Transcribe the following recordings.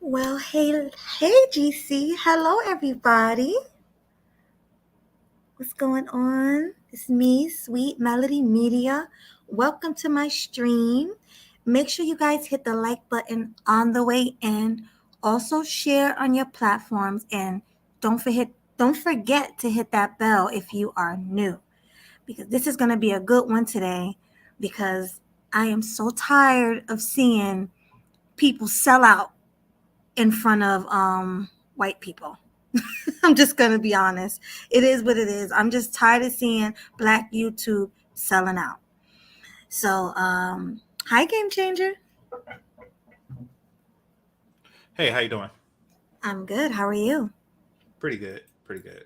Well, hey, GC. Hello, everybody. What's going on? It's me, Sweet Melody Media. Welcome to my stream. Make sure you guys hit the like button on the way in. Also, share on your platforms and don't forget don't forget to hit that bell if you are new, because this is going to be a good one today. Because I am so tired of seeing people sell out in front of white people. I'm just gonna be honest. It is what it is. I'm just tired of seeing black YouTube selling out. So hi Game Changer. Hey, how you doing? I'm good. How are you? Pretty good, pretty good.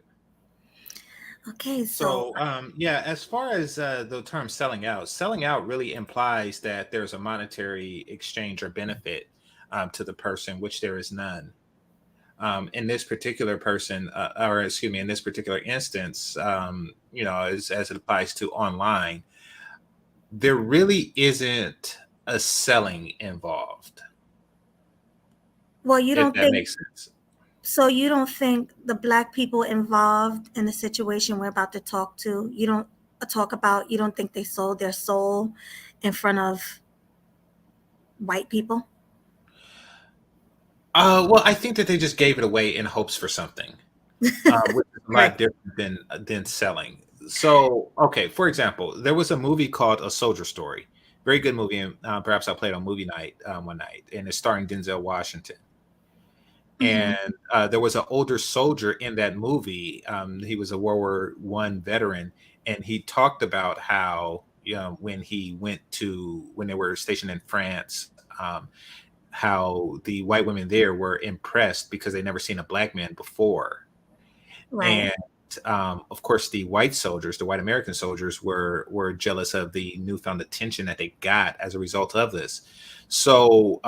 Okay, so So, as far as the term selling out really implies that there's a monetary exchange or benefit to the person, which there is none. In this particular person, or excuse me, in this particular instance, as it applies to online, there really isn't a selling involved, well you if don't that think makes sense. so you don't think the black people involved in the situation we're about to talk to, you don't think they sold their soul in front of white people? Well, I think that they just gave it away in hopes for something. Which is a Right. lot different than selling. So, okay, for example, there was a movie called A Soldier Story. Very good movie, and perhaps I played on movie night one night, and it's starring Denzel Washington. Hmm. And there was an older soldier in that movie. He was a World War I veteran, and he talked about how when they were stationed in France, how the white women there were impressed because they never seen a black man before. Right. And of course, the white soldiers, the white American soldiers, were jealous of the newfound attention that they got as a result of this. So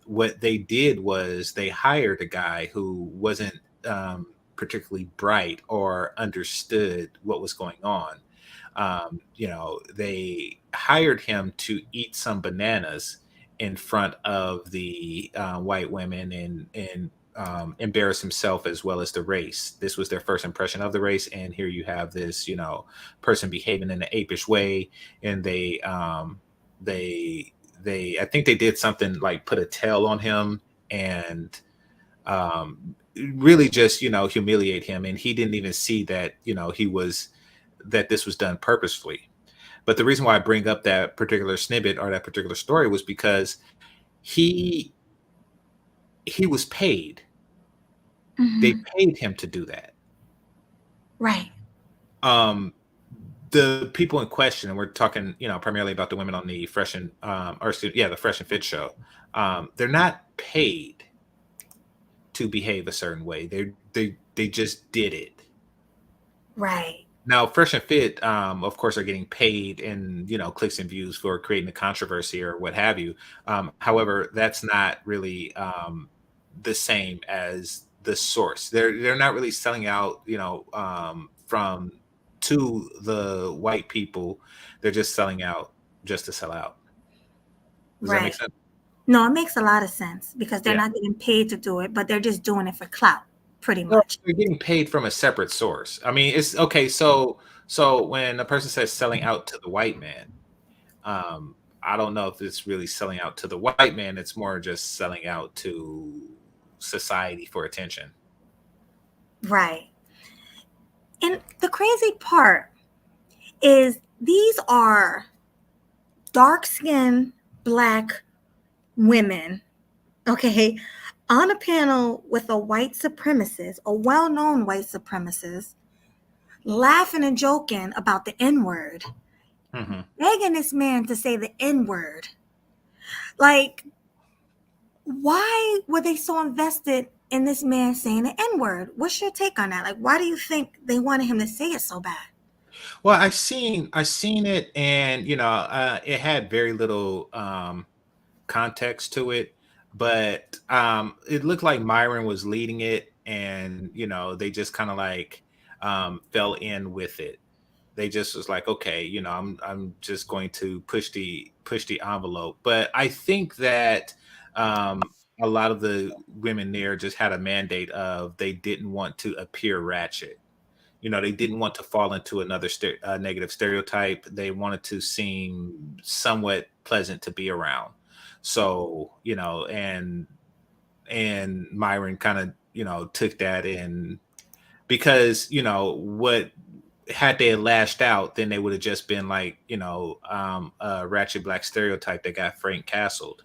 what they did was they hired a guy who wasn't particularly bright or understood what was going on. They hired him to eat some bananas in front of the white women and embarrass himself as well as the race. This was their first impression of the race, and here you have this, person behaving in an apish way, and I think they did something like put a tail on him and really just humiliate him, and he didn't even see that that this was done purposefully. But the reason why I bring up that particular snippet or that particular story was because he he was paid. They Hmm. paid him to do that. Right. Um, the people in question, and we're talking, primarily about the women on the the Fresh and Fit show. They're not paid to behave a certain way. They just did it. Right. Now, Fresh and Fit, of course, are getting paid in clicks and views for creating a controversy or what have you. However, that's not really the same as the source. They're not really selling out, from to the white people. They're just selling out just to sell out. Does that make Right. sense? No, it makes a lot of sense because they're Yeah. not getting paid to do it, but they're just doing it for clout, pretty Well, much. they're getting paid from a separate source. I mean, it's okay. So when a person says selling out to the white man, I don't know if it's really selling out to the white man. It's more just selling out to society for attention. Right. And the crazy part is these are dark skinned black women, okay, on a panel with a white supremacist, a well known white supremacist, laughing and joking about the N word, Hmm. begging this man to say the N word. Like, why were they so invested in this man saying the N word? What's your take on that? Like, why do you think they wanted him to say it so bad? Well, I seen it, and it had very little context to it, but it looked like Myron was leading it, and they just kind of like fell in with it. They just was like, okay, I'm just going to push the envelope. But I think that a lot of the women there just had a mandate of they didn't want to appear ratchet. They didn't want to fall into another negative stereotype. They wanted to seem somewhat pleasant to be around. So, and Myron kind of, took that in because, what had they lashed out, then they would have just been like, a ratchet black stereotype that got Frank castled.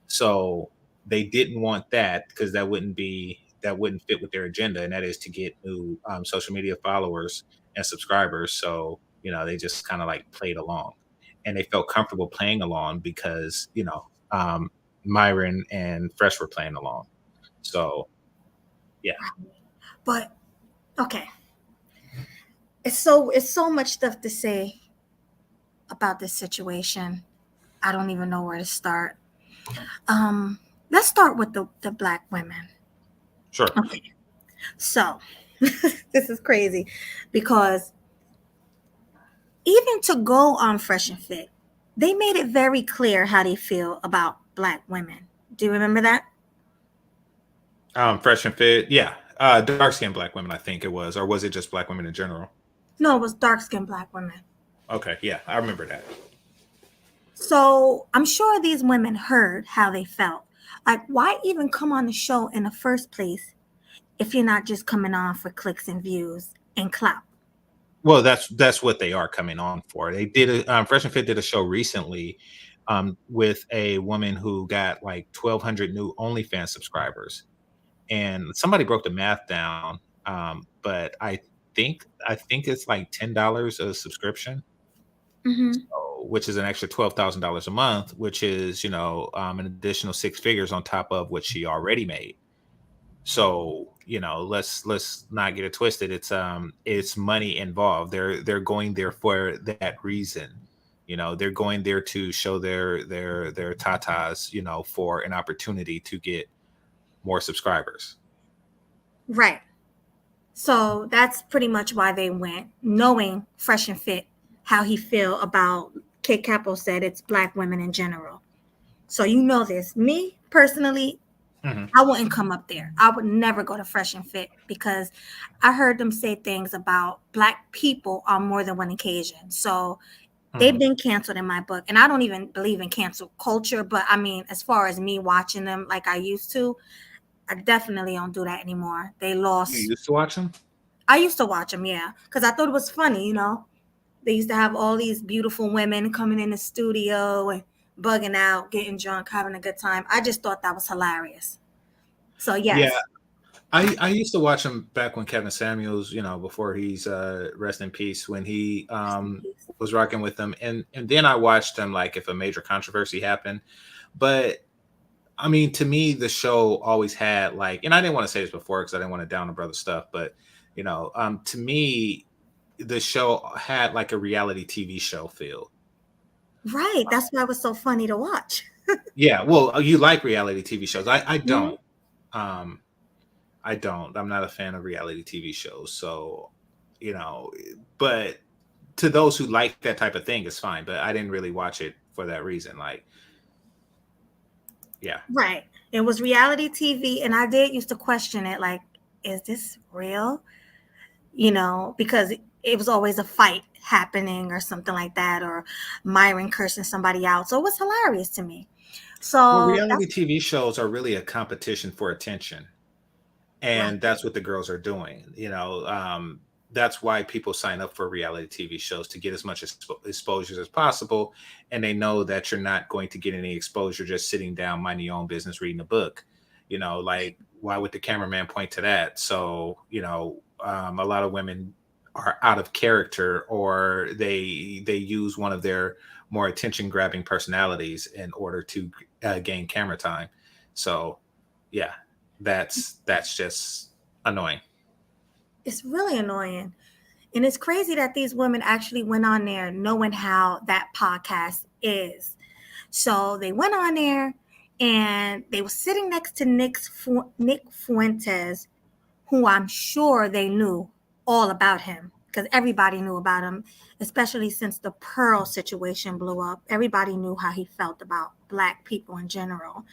So they didn't want that because that wouldn't fit with their agenda, and that is to get new social media followers and subscribers. So they just kind of like played along, and they felt comfortable playing along because Myron and Fresh were playing along. So yeah. But okay, it's so much stuff to say about this situation. I don't even know where to start. Um, let's start with the black women. Sure. Okay, so this is crazy because even to go on Fresh and Fit, they made it very clear how they feel about black women. Do you remember that? Fresh and Fit, yeah. Dark skinned black women, I think it was, or was it just black women in general? No, it was dark skinned black women. Okay, yeah, I remember that. So I'm sure these women heard how they felt. Like, why even come on the show in the first place if you're not just coming on for clicks and views and clout? Well, that's what they are coming on for. They did Fresh and Fit did a show recently with a woman who got like 1,200 new OnlyFans subscribers, and somebody broke the math down. But I think it's like $10 a subscription, Mm-hmm. so, which is an extra $12,000 a month, which is an additional six figures on top of what she already made. So let's not get it twisted. It's money involved. They're going there for that reason. They're going there to show their tatas, for an opportunity to get more subscribers. Right. So that's pretty much why they went, knowing Fresh and Fit how he feel about Kid Capo said it's black women in general. So you know this. Me personally, Hmm. I wouldn't come up there. I would never go to Fresh and Fit because I heard them say things about black people on more than one occasion. So they've Hmm. been canceled in my book. And I don't even believe in cancel culture. But I mean, as far as me watching them like I used to, I definitely don't do that anymore. They You lost. used to watch them? I used to watch them, yeah, because I thought it was funny. They used to have all these beautiful women coming in the studio and bugging out, getting drunk, having a good time. I just thought that was hilarious. So Yeah, yes. I used to watch him back when Kevin Samuels, before he's rest in peace, when he Rest in peace. was rocking with them, and then I watched him like if a major controversy happened. But I mean, to me, the show always had like, and I didn't want to say this before because I didn't want to down the brother stuff, but to me, the show had like a reality TV show feel. Right. That's why it was so funny to watch. Yeah, well, you like reality TV shows. I Mhm. don't. Um, I don't. I'm not a fan of reality TV shows. So, you know, but to those who like that type of thing, it's fine. But I didn't really watch it for that reason. Like, yeah. Right. It was reality TV, and I did used to question it like, is this real? Because it was always a fight happening or something like that, or Myron cursing somebody out. So it was hilarious to me. Well, So reality that's TV shows are really a competition for attention. right. And that's what the girls are doing. That's why people sign up for reality TV shows to get as much exposure as possible, and they know that you're not going to get any exposure just sitting down, minding your own business, reading a book. Like why would the cameraman point to that? So a lot of women are out of character, or they use one of their more attention grabbing personalities in order to gain camera time. So yeah, that's just annoying. It's really annoying. And it's crazy that these women actually went on there knowing how that podcast is. So they went on there and they were sitting next to Nick Fuentes, who I'm sure they knew all about him. because everybody knew about him, especially since the Pearl situation blew up. Everybody knew how he felt about Black people in general.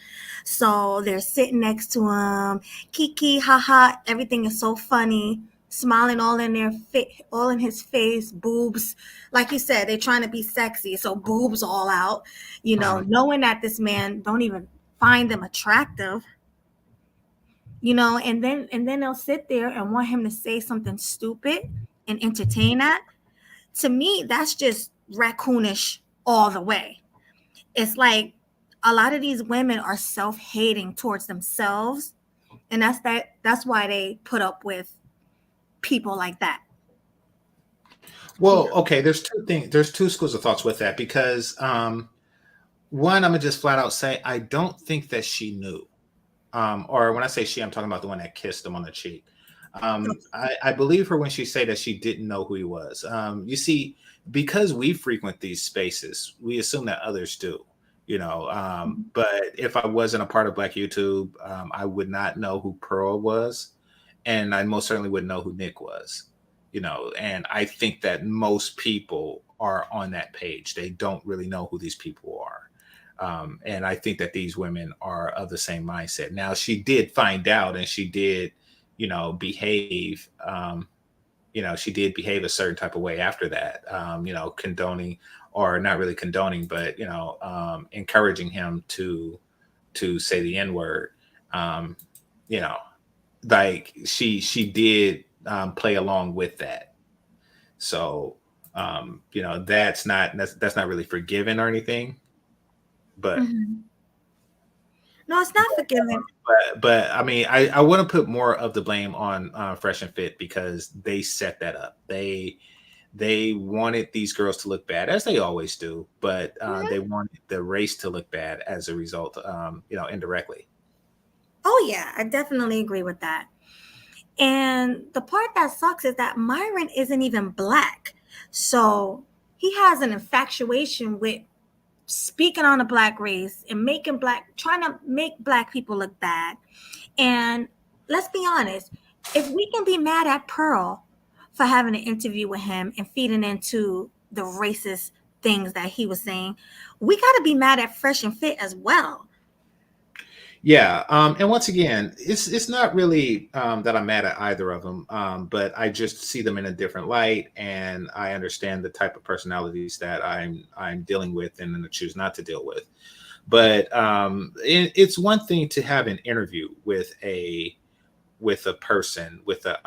So they're sitting next to him, kiki, haha, everything is so funny, smiling all in all in his face, boobs. Like you said, they're trying to be sexy, so boobs all out, Mhm. knowing that this man don't even find them attractive, and then they'll sit there and want him to say something stupid and entertain that. To me, that's just raccoonish all the way. It's like a lot of these women are self-hating towards themselves, and that's why they put up with people like that. Well, okay, there's two things. There's two schools of thoughts with that because one, I'm gonna just flat out say I don't think that she knew. Or when I say she, I'm talking about the one that kissed him on the cheek. I believe her when she say that she didn't know who he was. You see, because we frequent these spaces, we assume that others do. But if I wasn't a part of Black YouTube, I would not know who Pearl was, and I most certainly wouldn't know who Nick was. And I think that most people are on that page. They don't really know who these people are. And I think that these women are of the same mindset. Now, she did find out and she did, behave. She did behave a certain type of way after that, condoning or not really condoning, but, encouraging him to say the N word. Um, you know, like she did play along with that. So, that's not really forgiven or anything, but Mhm. No, it's not forgiving. but I mean, I want to put more of the blame on Fresh and Fit because they set that up. They wanted these girls to look bad as they always do, but Mhm. they wanted the race to look bad as a result, indirectly. Oh yeah, I definitely agree with that. And the part that sucks is that Myron isn't even Black. So he has an infatuation with speaking on the Black race and trying to make Black people look bad. And let's be honest, if we can be mad at Pearl for having an interview with him and feeding into the racist things that he was saying, we got to be mad at Fresh and Fit as well. Yeah, and once again, it's not really that I'm mad at either of them, but I just see them in a different light, and I understand the type of personalities that I'm dealing with, and then choose not to deal with. But it's one thing to have an interview with a person with a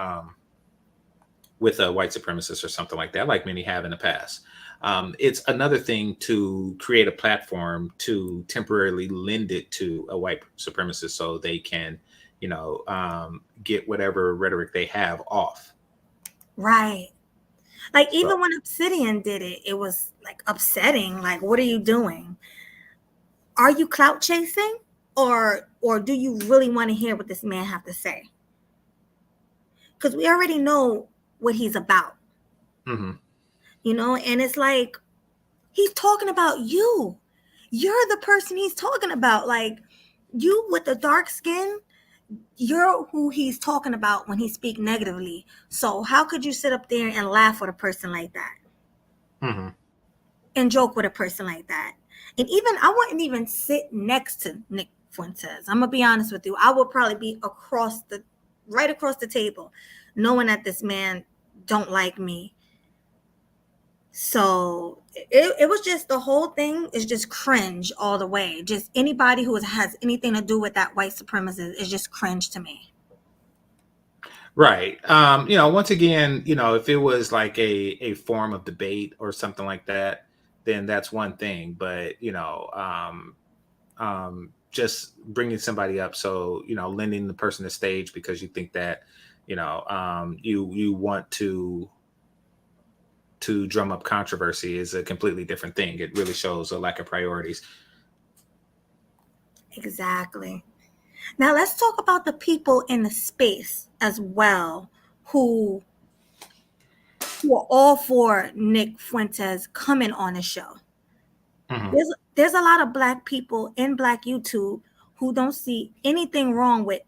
white supremacist or something like that, like many have in the past. It's another thing to create a platform to temporarily lend it to a white supremacist so they can, get whatever rhetoric they have off. Right. Like So, even when Obsidian did it, it was like upsetting. Like, what are you doing? Are you clout chasing? Or do you really want to hear what this man have to say? Because we already know what he's about, mhm. and it's like he's talking about you. You're the person he's talking about. Like you with the dark skin, you're who he's talking about when he speak negatively. So how could you sit up there and laugh with a person like that Mhm. and joke with a person like that? And even I wouldn't even sit next to Nick Fuentes. I'm gonna be honest with you. I would probably be right across the table, knowing that this man don't like me. So it was just the whole thing is just cringe all the way. Just anybody who has anything to do with that white supremacist is just cringe to me. Right. Once again, if it was like a form of debate or something like that, then that's one thing. But just bringing somebody up, so lending the person a stage because you think that you want to drum up controversy is a completely different thing. It really shows a lack of priorities. Exactly. Now let's talk about the people in the space as well who who are all for Nick Fuentes coming on the show. Mhm. There's a lot of Black people in Black YouTube who don't see anything wrong with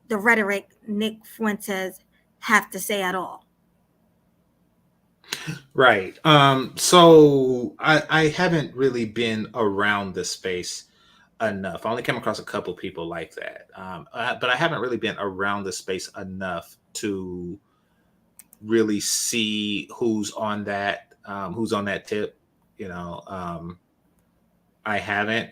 the rhetoric Nick Fuentes have to say at all. Right. So I haven't really been around the space enough. I only came across a couple people like that. But I haven't really been around the space enough to really see who's on that tip. You know, I haven't,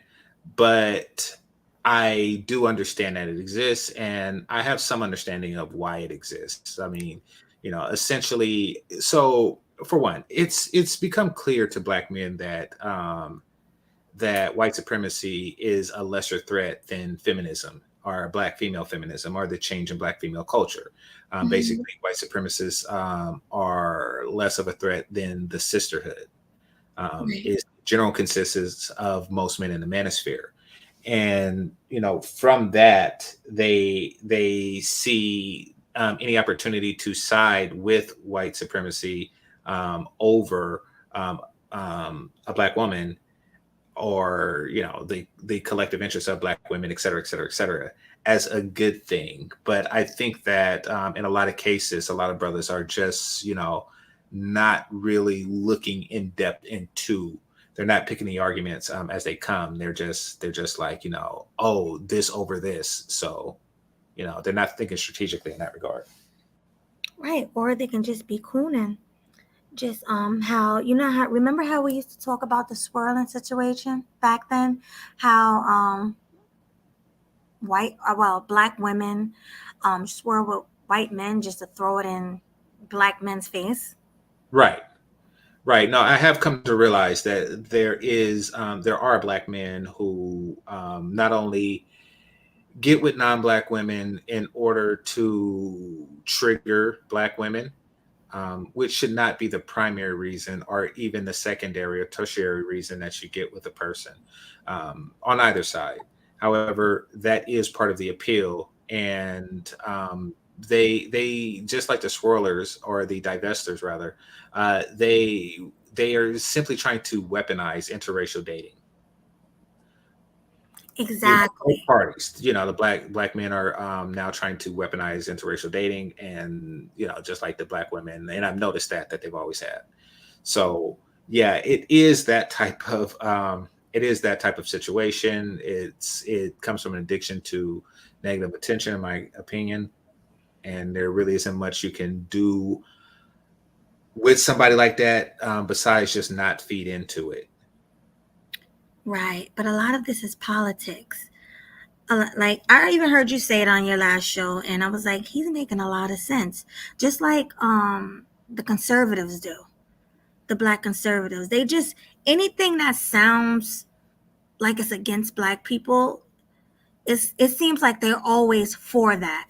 but I do understand that it exists, and I have some understanding of why it exists. I mean, essentially, so for one, it's become clear to black men that white supremacy is a lesser threat than feminism or black female feminism or the change in black female culture. Mhm. Basically, white supremacists are less of a threat than the sisterhood. Right. Is general consists of most men in the manosphere, and from that they see any opportunity to side with white supremacy over um, a black woman, or the collective interests of black women, et cetera, et cetera, et cetera, as a good thing. But I think that in a lot of cases, a lot of brothers are just not really looking in depth into. They're not picking the arguments as they come. They're just like, oh, this over this. So they're not thinking strategically in that regard. Right. Or they can just be cooning. Just how how remember how we used to talk about the swirling situation back then? How black women swirl with white men just to throw it in black men's face. Right. Right. No, I have come to realize that there are black men who not only get with non-black women in order to trigger black women, which should not be the primary reason or even the secondary or tertiary reason that you get with a person on either side. However, that is part of the appeal, and they just like the swirlers or the divestors rather, they are simply trying to weaponize interracial dating. Both Exactly. parties. The black men are now trying to weaponize interracial dating, and just like the black women, and I've noticed that they've always had. So yeah, it is that type of situation. It comes from an addiction to negative attention, in my opinion, and there really isn't much you can do with somebody like that besides just not feed into it. Right. But a lot of this is politics. Like I even heard you say it on your last show, and I was like, he's making a lot of sense. Just like the conservatives do, the black conservatives. They just anything that sounds like it's against black people, it seems like they're always for that.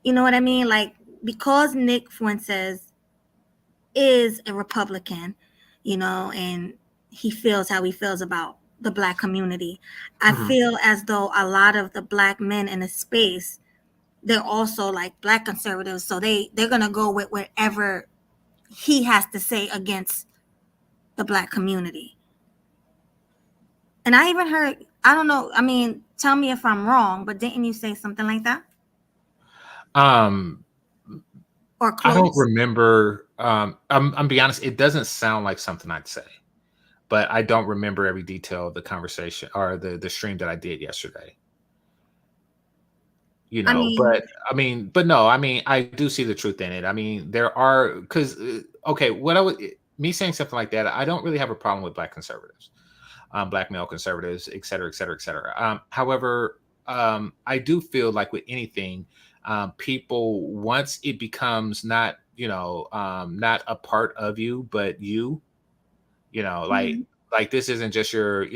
You know what I mean? Like because Nick Fuentes is a Republican, and he feels how he feels about the black community. I Mhm. feel as though a lot of the black men in the space, they're also like black conservatives, so they're gonna go with whatever he has to say against the black community. And I even heard, I don't know, I mean, tell me if I'm wrong, but didn't you say something like that Um, or I don't close? remember. I'm be honest. It doesn't sound like something I'd say, but I don't remember every detail of the conversation or the stream that I did yesterday. I mean, But no, I mean, I do see the truth in it. I mean, there are because okay, what I would me saying something like that, I don't really have a problem with black conservatives, black male conservatives, et cetera, et cetera, et cetera. However, I do feel like with anything, people once it becomes not not a part of you, but you mhm. like this isn't just your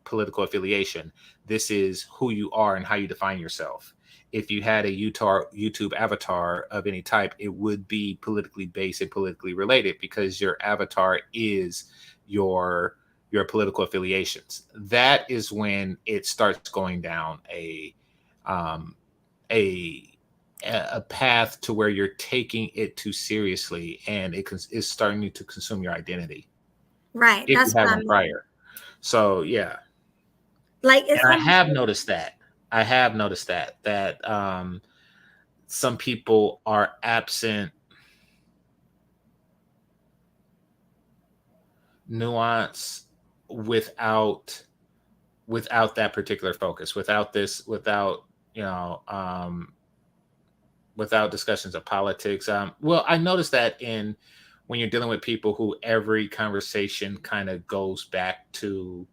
political affiliation. This is who you are and how you define yourself. If you had a YouTube avatar of any type, it would be politically based and politically related because your avatar is your your political affiliations. That is when it starts going down um, a a path to where you're taking it too seriously, and is starting to consume your identity Right, if you that's what I haven't mean. prior. So yeah, Like it's and I almost have like, noticed that. I have noticed that some people are absent nuance without that particular focus, you know um without discussions of politics. Well, I noticed that in when you're dealing with people who every conversation kind of goes back to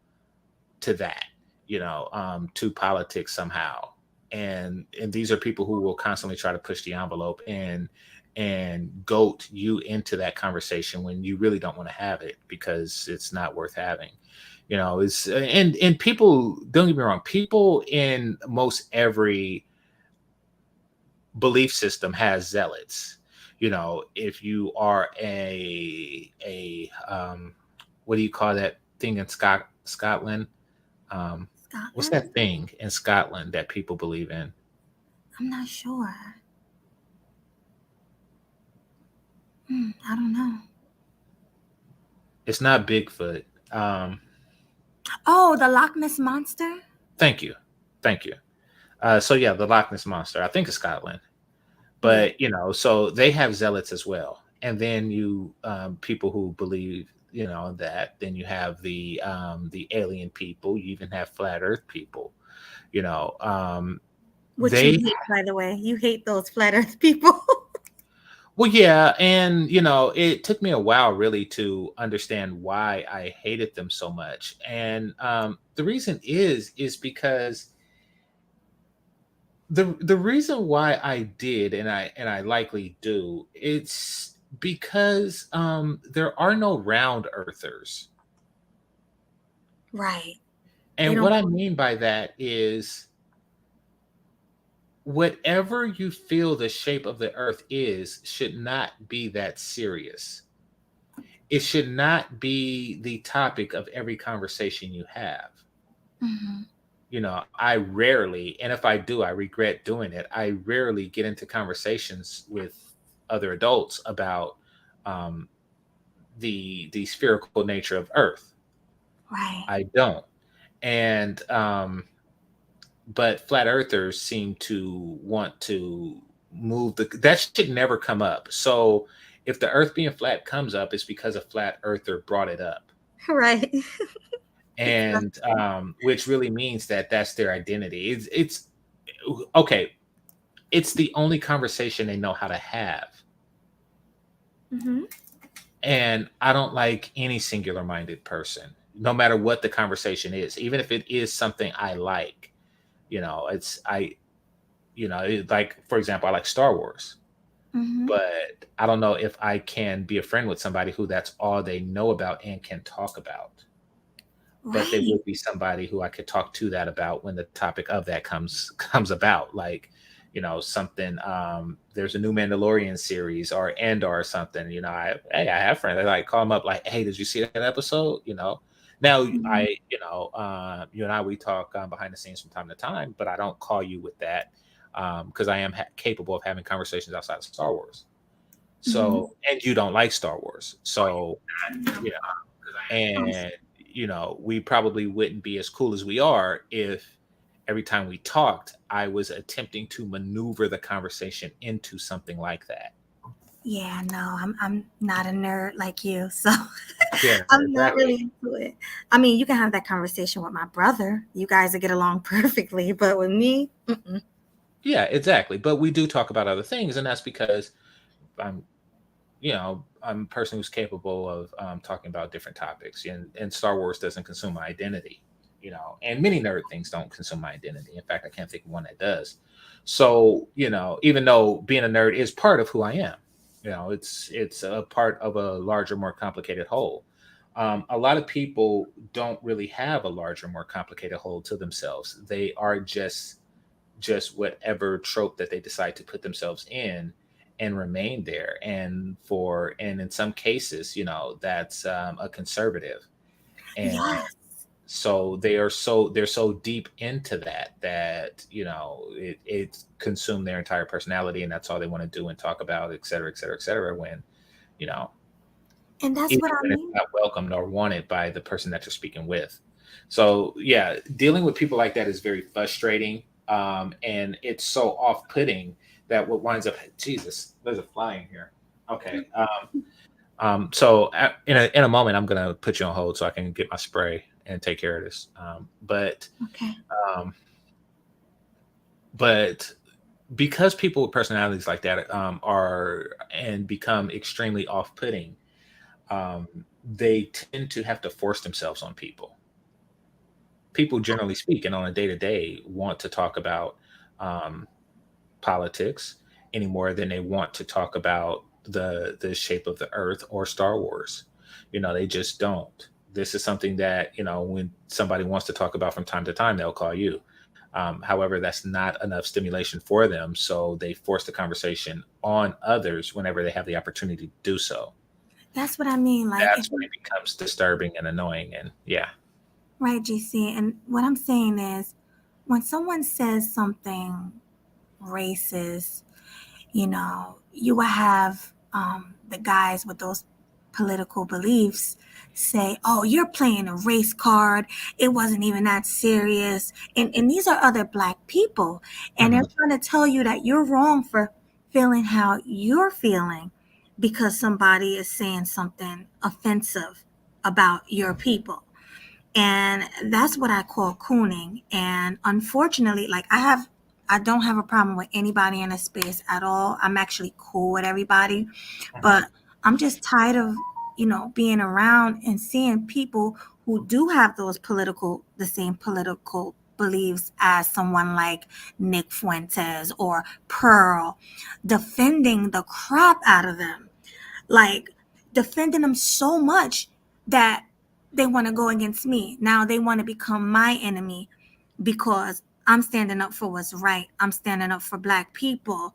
that, to politics somehow. And these are people who will constantly try to push the envelope and goat you into that conversation when you really don't want to have it because it's not worth having. It's and people, don't get me wrong, people in most every belief system has zealots. If you are a what do you call that thing in Scotland? What's Scotland? that thing in Scotland that people believe in? I'm not sure. I don't know. It's not Bigfoot. Um, Oh, the Loch Ness monster. Thank you, thank you. So yeah, the Loch Ness monster. I think it's Scotland, Yeah. but so they have zealots as well. And then people who believe that. Then you have the alien people. You even have flat Earth people. You know, Which you they hate, by the way. You hate those flat Earth people. Well, yeah, and it took me a while really to understand why I hated them so much. And the reason is because the reason why I did, and I likely do, it's because there are no round earthers. Right. They And don't. what I mean by that is whatever you feel the shape of the earth is should not be that serious. It should not be the topic of every conversation you have. Mhm. I rarely, and if I do, I regret doing it. I rarely get into conversations with other adults about um, the spherical nature of Earth. Right. I don't. And but flat earthers seem to want to move that should never come up. So if the earth being flat comes up, it's because a flat earther brought it up. Right. And Exactly. which really means that that's their identity. It's okay. It's the only conversation they know how to have. Mhm. And I don't like any singular minded person, no matter what the conversation is, even if it is something I like. It's like, for example, I like Star Wars, Mhm. but I don't know if I can be a friend with somebody who that's all they know about and can talk about. But they Right. would be somebody who I could talk to that about when the topic of that comes about. Like, something. There's a new Mandalorian series or Andor or something. I have friends. I like call them up like, hey, did you see that episode? Now Mhm. you and I we talk behind the scenes from time to time, but I don't call you with that because I am capable of having conversations outside of Star Wars. Mhm. So, and you don't like Star Wars, so you know and we probably wouldn't be as cool as we are if every time we talked I was attempting to maneuver the conversation into something like that. Yeah, no, I'm not a nerd like you, so Yeah, I'm not exactly. really into it. I mean, you can have that conversation with my brother. You guys will get along perfectly, but with me, mm-mm. Yeah, exactly, but we do talk about other things, and that's because i'm I'm a person who's capable of talking about different topics, and Star Wars doesn't consume my identity, and many nerd things don't consume my identity. In fact, I can't think of one that does. So, even though being a nerd is part of who I am, it's a part of a larger, more complicated whole. A lot of people don't really have a larger, more complicated whole to themselves. They are just whatever trope that they decide to put themselves in and remain there. And in some cases, that's a conservative. And Yes. so they're so deep into that it consumed their entire personality, and that's all they want to do and talk about, et cetera, et cetera, et cetera, when you know And that's even what I when it's mean. not welcomed or wanted by the person that you're speaking with. So yeah, dealing with people like that is very frustrating, and it's so off-putting that what winds up, Jesus, there's a fly in here. Okay, So in a moment, I'm gonna put you on hold so I can get my spray and take care of this. Okay. Um, but because people with personalities like that are and become extremely off-putting, um, they tend to have to force themselves on people. People, generally speaking, on a day-to-day, want to talk about um, politics any more than they want to talk about the shape of the earth or Star Wars. They just don't. This is something that, when somebody wants to talk about from time to time, they'll call you. However, that's not enough stimulation for them, so they force the conversation on others whenever they have the opportunity to do so. That's what I mean. Like, if That's when it becomes disturbing and annoying. And yeah. right, GC. And what I'm saying is, when someone says something racist, you will have the guys with those political beliefs say, "Oh, you're playing a race card. It wasn't even that serious." And these are other black people, and they're Mhm. trying to tell you that you're wrong for feeling how you're feeling because somebody is saying something offensive about your people. And that's what I call cooning. And unfortunately, like I don't have a problem with anybody in a space at all. I'm actually cool with everybody, Mhm. but I'm just tired of, being around and seeing people who do have the same political beliefs as someone like Nick Fuentes or Pearl, defending the crap out of them, like defending them so much that they want to go against me. Now they want to become my enemy because I'm standing up for what's right. I'm standing up for black people,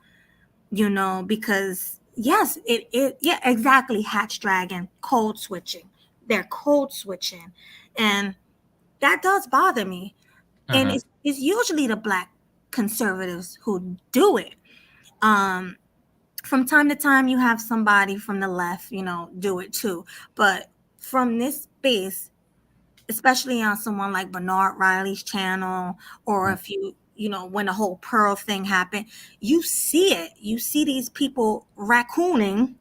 because yes, yeah, exactly. Hatch dragon, code switching. They're code switching. And that does bother me. And Mhm. it's usually the black conservatives who do it. Um, from time to time you have somebody from the left, do it too. But from this space, especially on someone like Bernard Riley's channel, or Mhm. if when the whole Pearl thing happened, you see it. You see these people raccooning,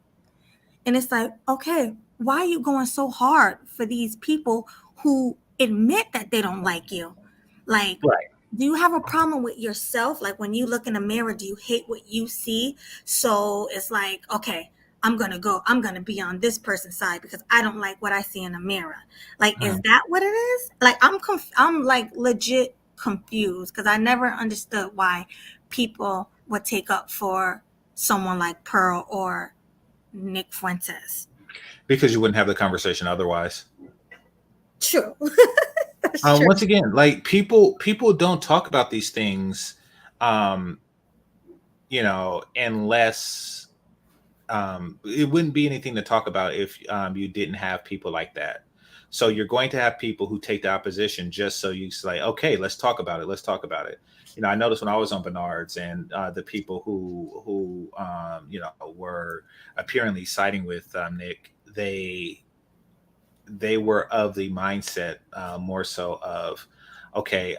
and it's like, okay, why are you going so hard for these people who admit that they don't like you? Like, Right. do you have a problem with yourself? Like, when you look in the mirror, do you hate what you see? So it's like, okay, I'm going to be on this person's side because I don't like what I see in the mirror. Like, is Mhm. that what it is? Like, I'm like legit confused because I never understood why people would take up for someone like Pearl or Nick Fuentes. Because you wouldn't have the conversation otherwise. True. That's true. Once again, like people don't talk about these things, um, unless it wouldn't be anything to talk about if you didn't have people like that. So you're going to have people who take the opposition just so you say, okay, let's talk about it. Let's talk about it. I noticed when I was on Bernard's and the people who were apparently siding with Nick, they were of the mindset more so of, okay,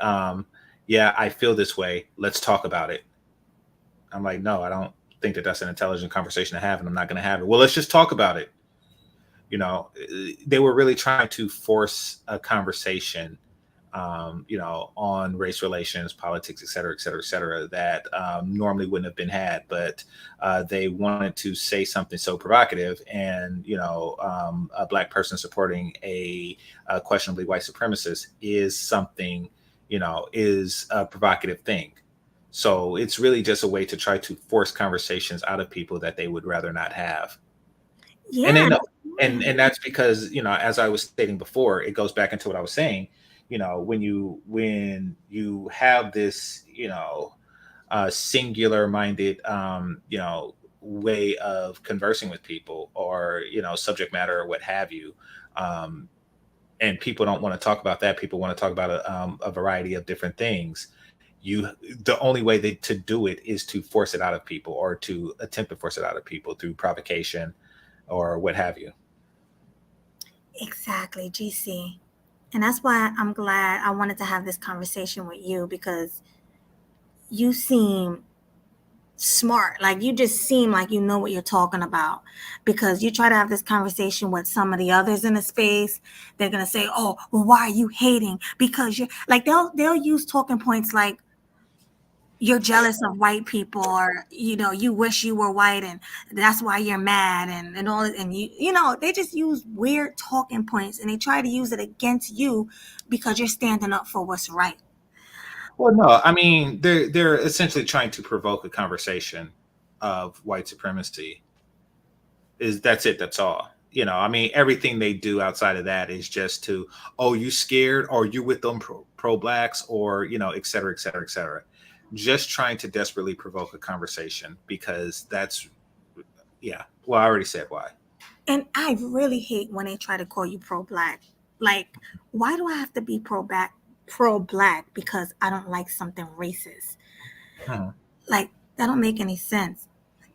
yeah, I feel this way. Let's talk about it. I'm like, no, I don't think that that's an intelligent conversation to have, and I'm not going to have it. Well, let's just talk about it. They were really trying to force a conversation, on race relations, politics, et cetera, et cetera, et cetera, that normally wouldn't have been had. But they wanted to say something so provocative, and a black person supporting a questionably white supremacist is something, is a provocative thing. So it's really just a way to try to force conversations out of people that they would rather not have, and they Yeah. know. And that's because, as I was stating before, it goes back into what I was saying. When you have this, singular minded, way of conversing with people, or subject matter or what have you, um, and people don't want to talk about that. People want to talk about a variety of different things. you the only way to do it is to force it out of people, or to attempt to force it out of people through provocation or what have you. Exactly, GC. And that's why I'm glad I wanted to have this conversation with you, because you seem smart. Like you just seem like you know what you're talking about, because you try to have this conversation with some of the others in the space. They're gonna say, "Oh, well, why are you hating? Because you're like," they'll use talking points like, "You're jealous of white people," or "You wish you were white, and that's why you're mad," and all. And they just use weird talking points, and they try to use it against you because you're standing up for what's right. Well, no, I mean they're essentially trying to provoke a conversation of white supremacy. Is That's it? That's all. I mean, everything they do outside of that is just to, oh, you scared, or you with them pro blacks, or et cetera, et cetera, et cetera. Just trying to desperately provoke a conversation because that's, yeah. Well, I already said why. And I really hate when they try to call you pro black. Like, why do I have to be pro black because I don't like something racist? Hmm. Like, that don't make any sense.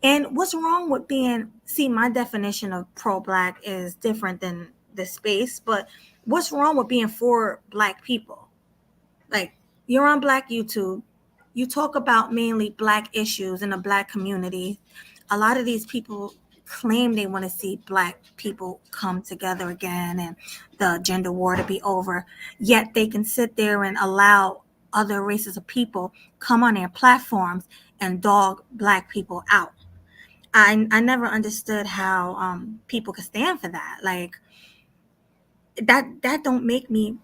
And what's wrong with being, see, my definition of pro black is different than the space, but what's wrong with being for black people? Like, you're on Black YouTube, you talk about mainly black issues in the black community. A lot of these people claim they want to see black people come together again and the gender war to be over, yet they can sit there and allow other races of people come on their platforms and dog black people out. I never understood how people could stand for that. Like, that don't make me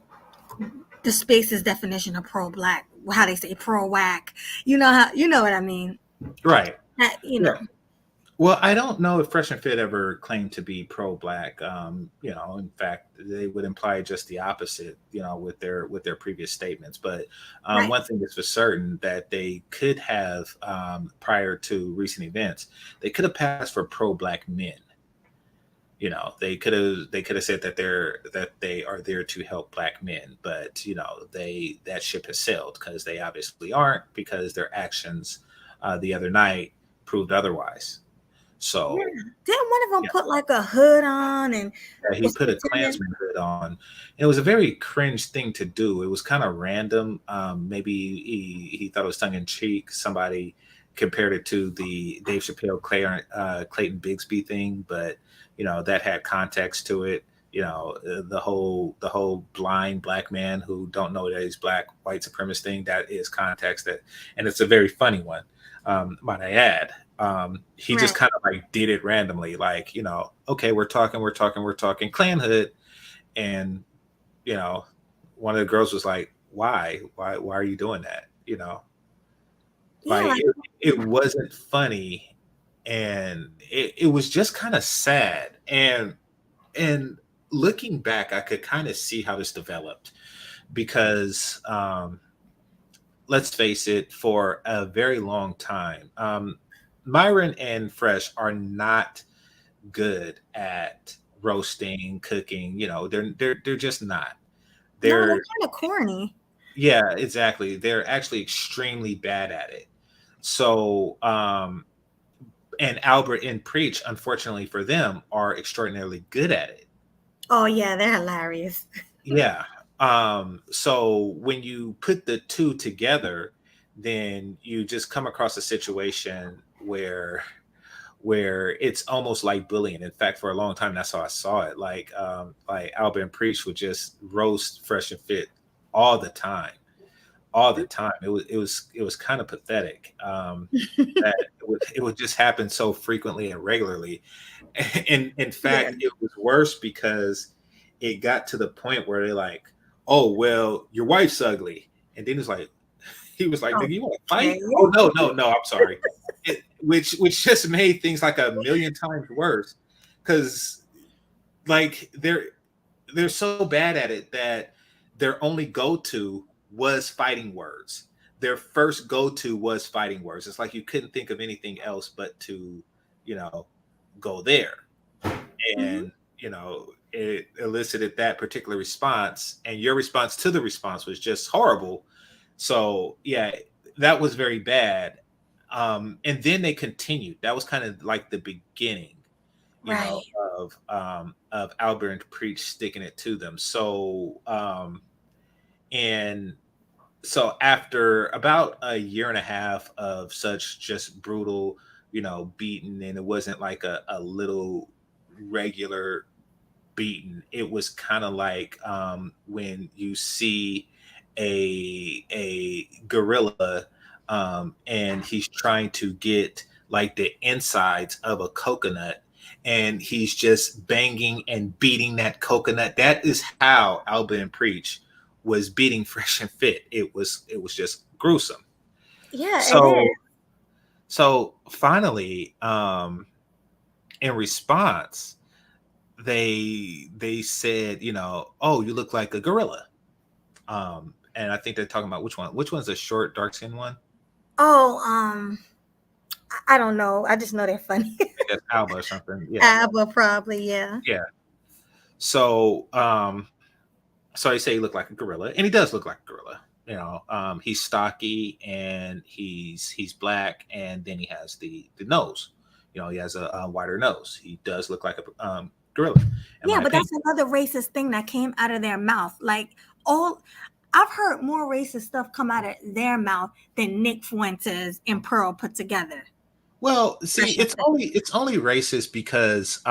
the space's definition of pro black, how they say pro whack. You know what I mean. Right. That, Yeah. Well, I don't know if Fresh and Fit ever claimed to be pro-black. In fact, they would imply just the opposite. With their previous statements. But right. one thing is for certain that they could have, prior to recent events, they could have passed for pro-black men. They could have said that they are there to help black men, but that ship has sailed because they obviously aren't, because their actions the other night proved otherwise. Yeah. So Didn't one of them yeah, put like a hood on and he was put a pretending? Klansman hood on. It was a very cringe thing to do. It was kind of random. Maybe he thought it was tongue in cheek. Somebody compared it to the Dave Chappelle Clayton Bigsby thing, but that had context to it. The whole blind black man who don't know that he's black, white supremacist thing, that is context, and it's a very funny one, might I add. He just Right. kind of like did it randomly, like, okay, we're talking clan hood. And you know one of the girls was like, why are you doing that? Yeah, Like, like, it wasn't funny, and it was just kind of sad. And looking back, I could kind of see how this developed, because let's face it, for a very long time, Myron and Fresh are not good at roasting, cooking. They're just not. no, they're They're kind of corny. Yeah, exactly. They're actually extremely bad at it. So, and Albert and Preach, unfortunately for them, are extraordinarily good at it. Oh yeah, they're hilarious. Yeah. So when you put the two together, then you just come across a situation where it's almost like bullying. In fact, for a long time, that's how I saw it. Like Albert and Preach would just roast Fresh and Fit all the time, all the time. It was kind of pathetic. That it would just happen so frequently and regularly. And in Yeah. fact, it was worse because it got to the point where they're like, "Oh well, your wife's ugly," and then he was like, "Nigga, you want to Okay. fight?" Oh, no, no, no, I'm sorry. Which just made things like a million times worse, because like they're so bad at it that their only go-to was fighting words. Their first go-to was fighting words. It's like you couldn't think of anything else but to, you know, go there. Hmm. And, it elicited that particular response. And your response to the response was just horrible. So yeah, that was very bad. And then they continued. That was kind of like the beginning, you know, Right. of Albert and Preach sticking it to them. So, and So after about a year and a half of such just brutal, beating, and it wasn't like a little regular beaten. It was kind of like when you see a gorilla, and he's trying to get like the insides of a coconut, and he's just banging and beating that coconut. That is how Alba and Preach was beating Fresh and Fit. It was just gruesome. Yeah, it is. So finally, in response, they said, oh, you look like a gorilla. And I think they're talking about which one. Which one's a short, dark skinned one? Oh, I don't know. I just know they're funny. I think that's Alba or something. Yeah. Abba, probably, yeah. Yeah. So so they say he looked like a gorilla, and he does look like a gorilla. He's stocky, and he's black, and then he has the nose. He has a wider nose. He does look like a gorilla, in Yeah, my but opinion. that's another racist thing that came out of their mouth. Like, all I've heard more racist stuff come out of their mouth than Nick Fuentes and Pearl put together. Well, see, Fresh and Fit. it's only racist because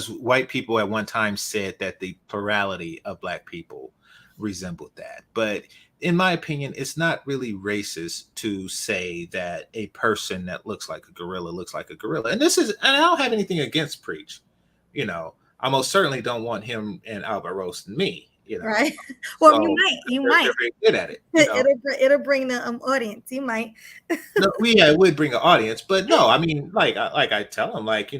white people at one time said that the plurality of black people resembled that. But in my opinion, it's not really racist to say that a person that looks like a gorilla looks like a gorilla. And I don't have anything against Preach. I most certainly don't want him and Albert roasting me. Right. Well, you So might. You they're might. very good at it. It'll bring the audience. You might. No, yeah, it would bring an audience, but no, I mean, like I tell him, like, I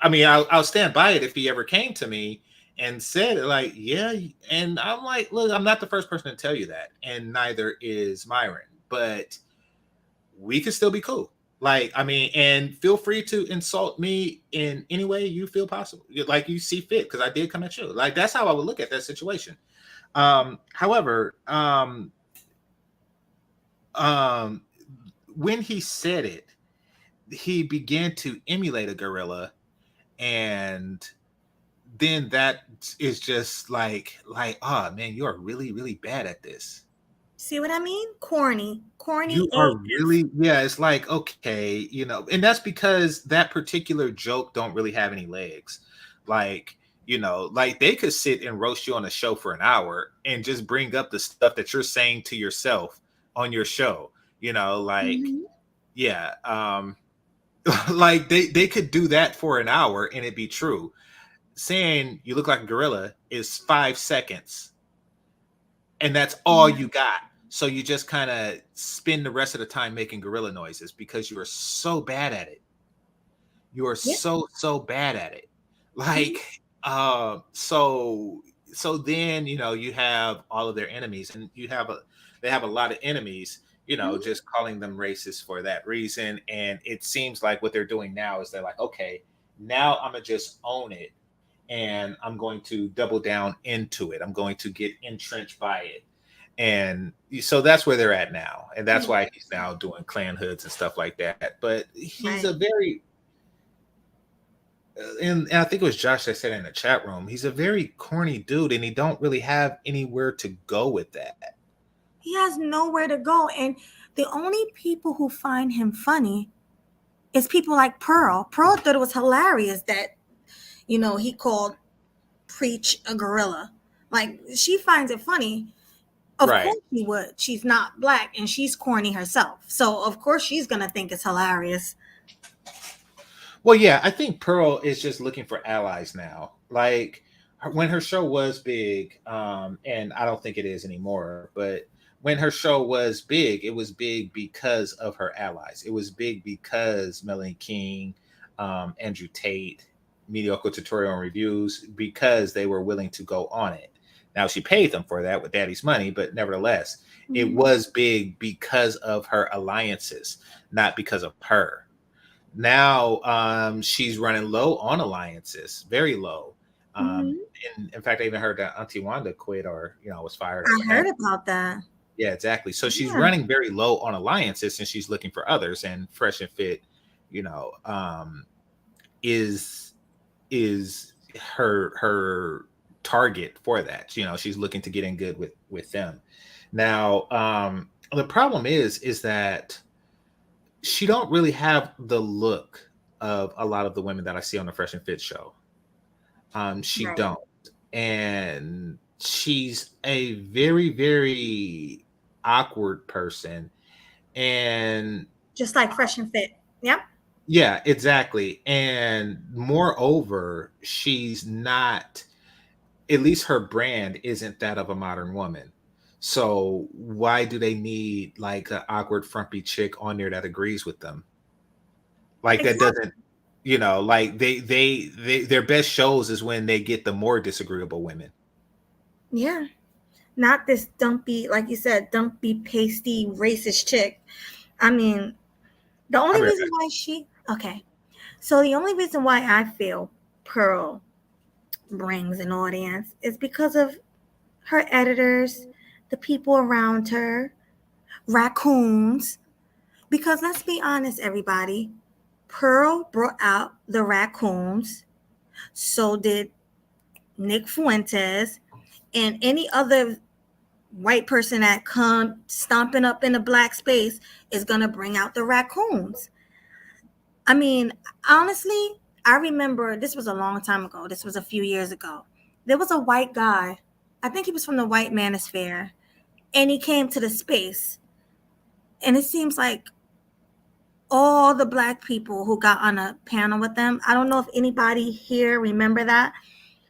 mean, I'll stand by it if he ever came to me and said it, like, yeah, and I'm like, look, I'm not the first person to tell you that, and neither is Myron, but we could still be cool. Like, I mean, and feel free to insult me in any way you feel possible, like you see fit, because I did come at you. Like, that's how I would look at that situation. However, um, when he said it, he began to emulate a gorilla, and then that is just like, oh man, you are really really bad at this. See what I mean? Corny You are AF. really, yeah, it's like, okay, and that's because that particular joke don't really have any legs. Like, like they could sit and roast you on a show for an hour and just bring up the stuff that you're saying to yourself on your show. Like, Mhm. yeah, like they could do that for an hour and it'd be true. Saying you look like a gorilla is 5 seconds, and that's all Yeah. you got. So you just kind of spend the rest of the time making gorilla noises because you are so bad at it. You are Yeah. so bad at it. Mhm. Like, so then you have all of their enemies, and they have a lot of enemies. Mhm. Just calling them racist for that reason. And it seems like what they're doing now is they're like, okay, now I'm gonna just own it, and I'm going to double down into it. I'm going to get entrenched by it. And so that's where they're at now. And that's Yeah. why he's now doing clan hoods and stuff like that. But he's Right. a very, and I think it was Josh that said in the chat room, he's a very corny dude, and he don't really have anywhere to go with that. He has nowhere to go, and the only people who find him funny is people like Pearl. Pearl thought it was hilarious that he called Preach a gorilla. Like, she finds it funny. Of Right. course she would. She's not black and she's corny herself. So of course she's gonna think it's hilarious. Well, yeah, I think Pearl is just looking for allies now. Like, when her show was big, and I don't think it is anymore, but when her show was big, it was big because of her allies. It was big because Melanie King, Andrew Tate, Mediocre Tutorial and Reviews, because they were willing to go on it. Now she paid them for that with Daddy's money, but nevertheless, it Mhm. was big because of her alliances, not because of her. Now she's running low on alliances, very low. Um, Mhm. and in fact, I even heard that Auntie Wanda quit, or was fired, or I what have heard you. about that. Yeah, exactly. So she's Yeah. running very low on alliances, and she's looking for others. And Fresh and Fit, you know, um, is her target for that. She's looking to get in good with them. Now, the problem is that she don't really have the look of a lot of the women that I see on the Fresh and Fit show. She Right. don't, and she's a very, very awkward person. And Just like Fresh and Fit. Yep. yeah, exactly. And moreover, she's not, at least her brand isn't that of a modern woman. So why do they need like an awkward frumpy chick on there that agrees with them? Like that Exactly. doesn't, like their best shows is when they get the more disagreeable women. Yeah. Not this dumpy, like you said, dumpy, pasty, racist chick. I mean, the I'll only be right reason back. why okay. So the only reason why I feel Pearl brings an audience is because of her editors, the people around her, raCOONS. Because let's be honest, everybody, Pearl brought out the raCOONS. So did Nick Fuentes and any other white person that come stomping up in a black space is gonna bring out the raCOONS. I mean, honestly, I remember this was a long time ago. This was a few years ago. There was a white guy. I think he was from the White Manosphere, and he came to the space. And it seems like all the black people who got on a panel with them. I don't know if anybody here remember that,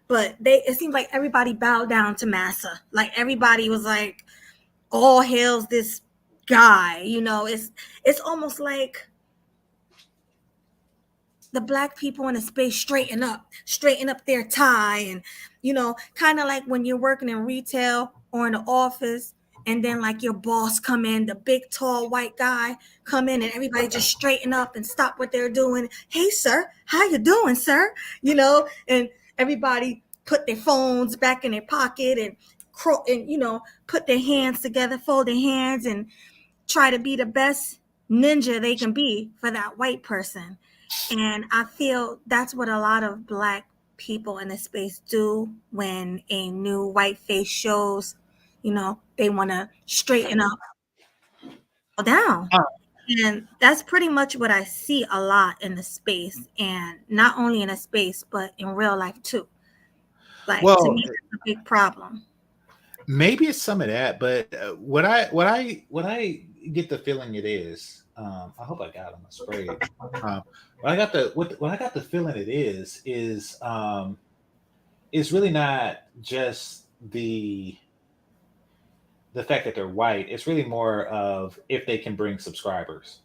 but it seems like everybody bowed down to Massa. Like everybody was like, all hails this guy. It's almost like the black people in the space straighten up their tie, and kind of like when you're working in retail or in the office, and then like your boss come in, the big tall white guy come in, and everybody just straighten up and stop what they're doing. Hey sir, how you doing, sir? And everybody put their phones back in their pocket and put their hands together, fold their hands, and try to be the best ninja they can be for that white person. And I feel that's what a lot of black people in the space do when a new white face shows, they want to straighten up down. Uh, And that's pretty much what I see a lot in the space, and not only in a space, but in real life too. Like, to well, me, that's a big problem. maybe it's some of that, but what I get the feeling it is. I hope I got on my spray. What I got the feeling it is it's really not just the fact that they're white. It's really more of if they can bring subscribers.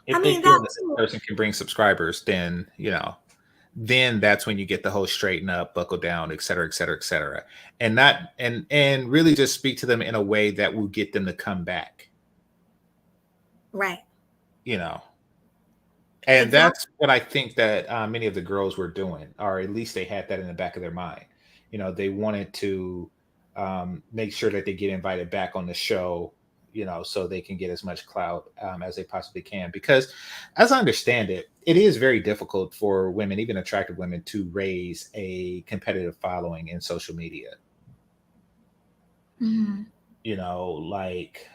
I If they mean, feel that that this too. person can bring subscribers, then that's when you get the whole straighten up, buckle down, et cetera, et cetera, et cetera. And not and really just speak to them in a way that will get them to come back, Right. you know. And Exactly. that's what I think that many of the girls were doing, or at least they had that in the back of their mind. They wanted to make sure that they get invited back on the show, so they can get as much clout as they possibly can. Because, as I understand it, it is very difficult for women, even attractive women, to raise a competitive following in social media. Mhm. Like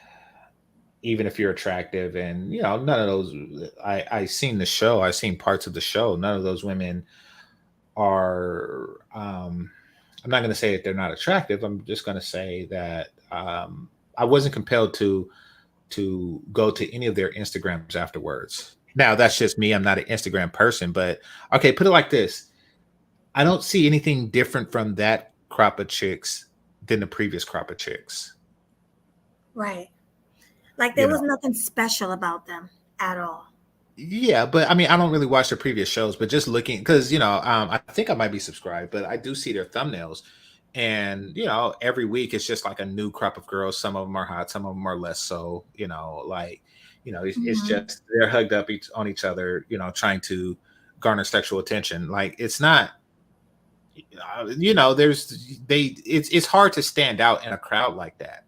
even if you're attractive, and none of those, I seen the show, I seen parts of the show, none of those women are I'm not going to say that they're not attractive. I'm just going to say that I wasn't compelled to go to any of their Instagrams afterwards. Now that's just me, I'm not an Instagram person, but okay, put it like this, I don't see anything different from that crop of chicks than the previous crop of chicks. Right. Like you there know was nothing special about them at all. Yeah, but I mean, I don't really watch the previous shows, but just looking, because I think I might be subscribed, but I do see their thumbnails, and every week it's just like a new crop of girls. Some of them are hot, some of them are less so. Like it's Mhm. just they're hugged up on each other, trying to garner sexual attention. Like it's not, it's hard to stand out in a crowd like that,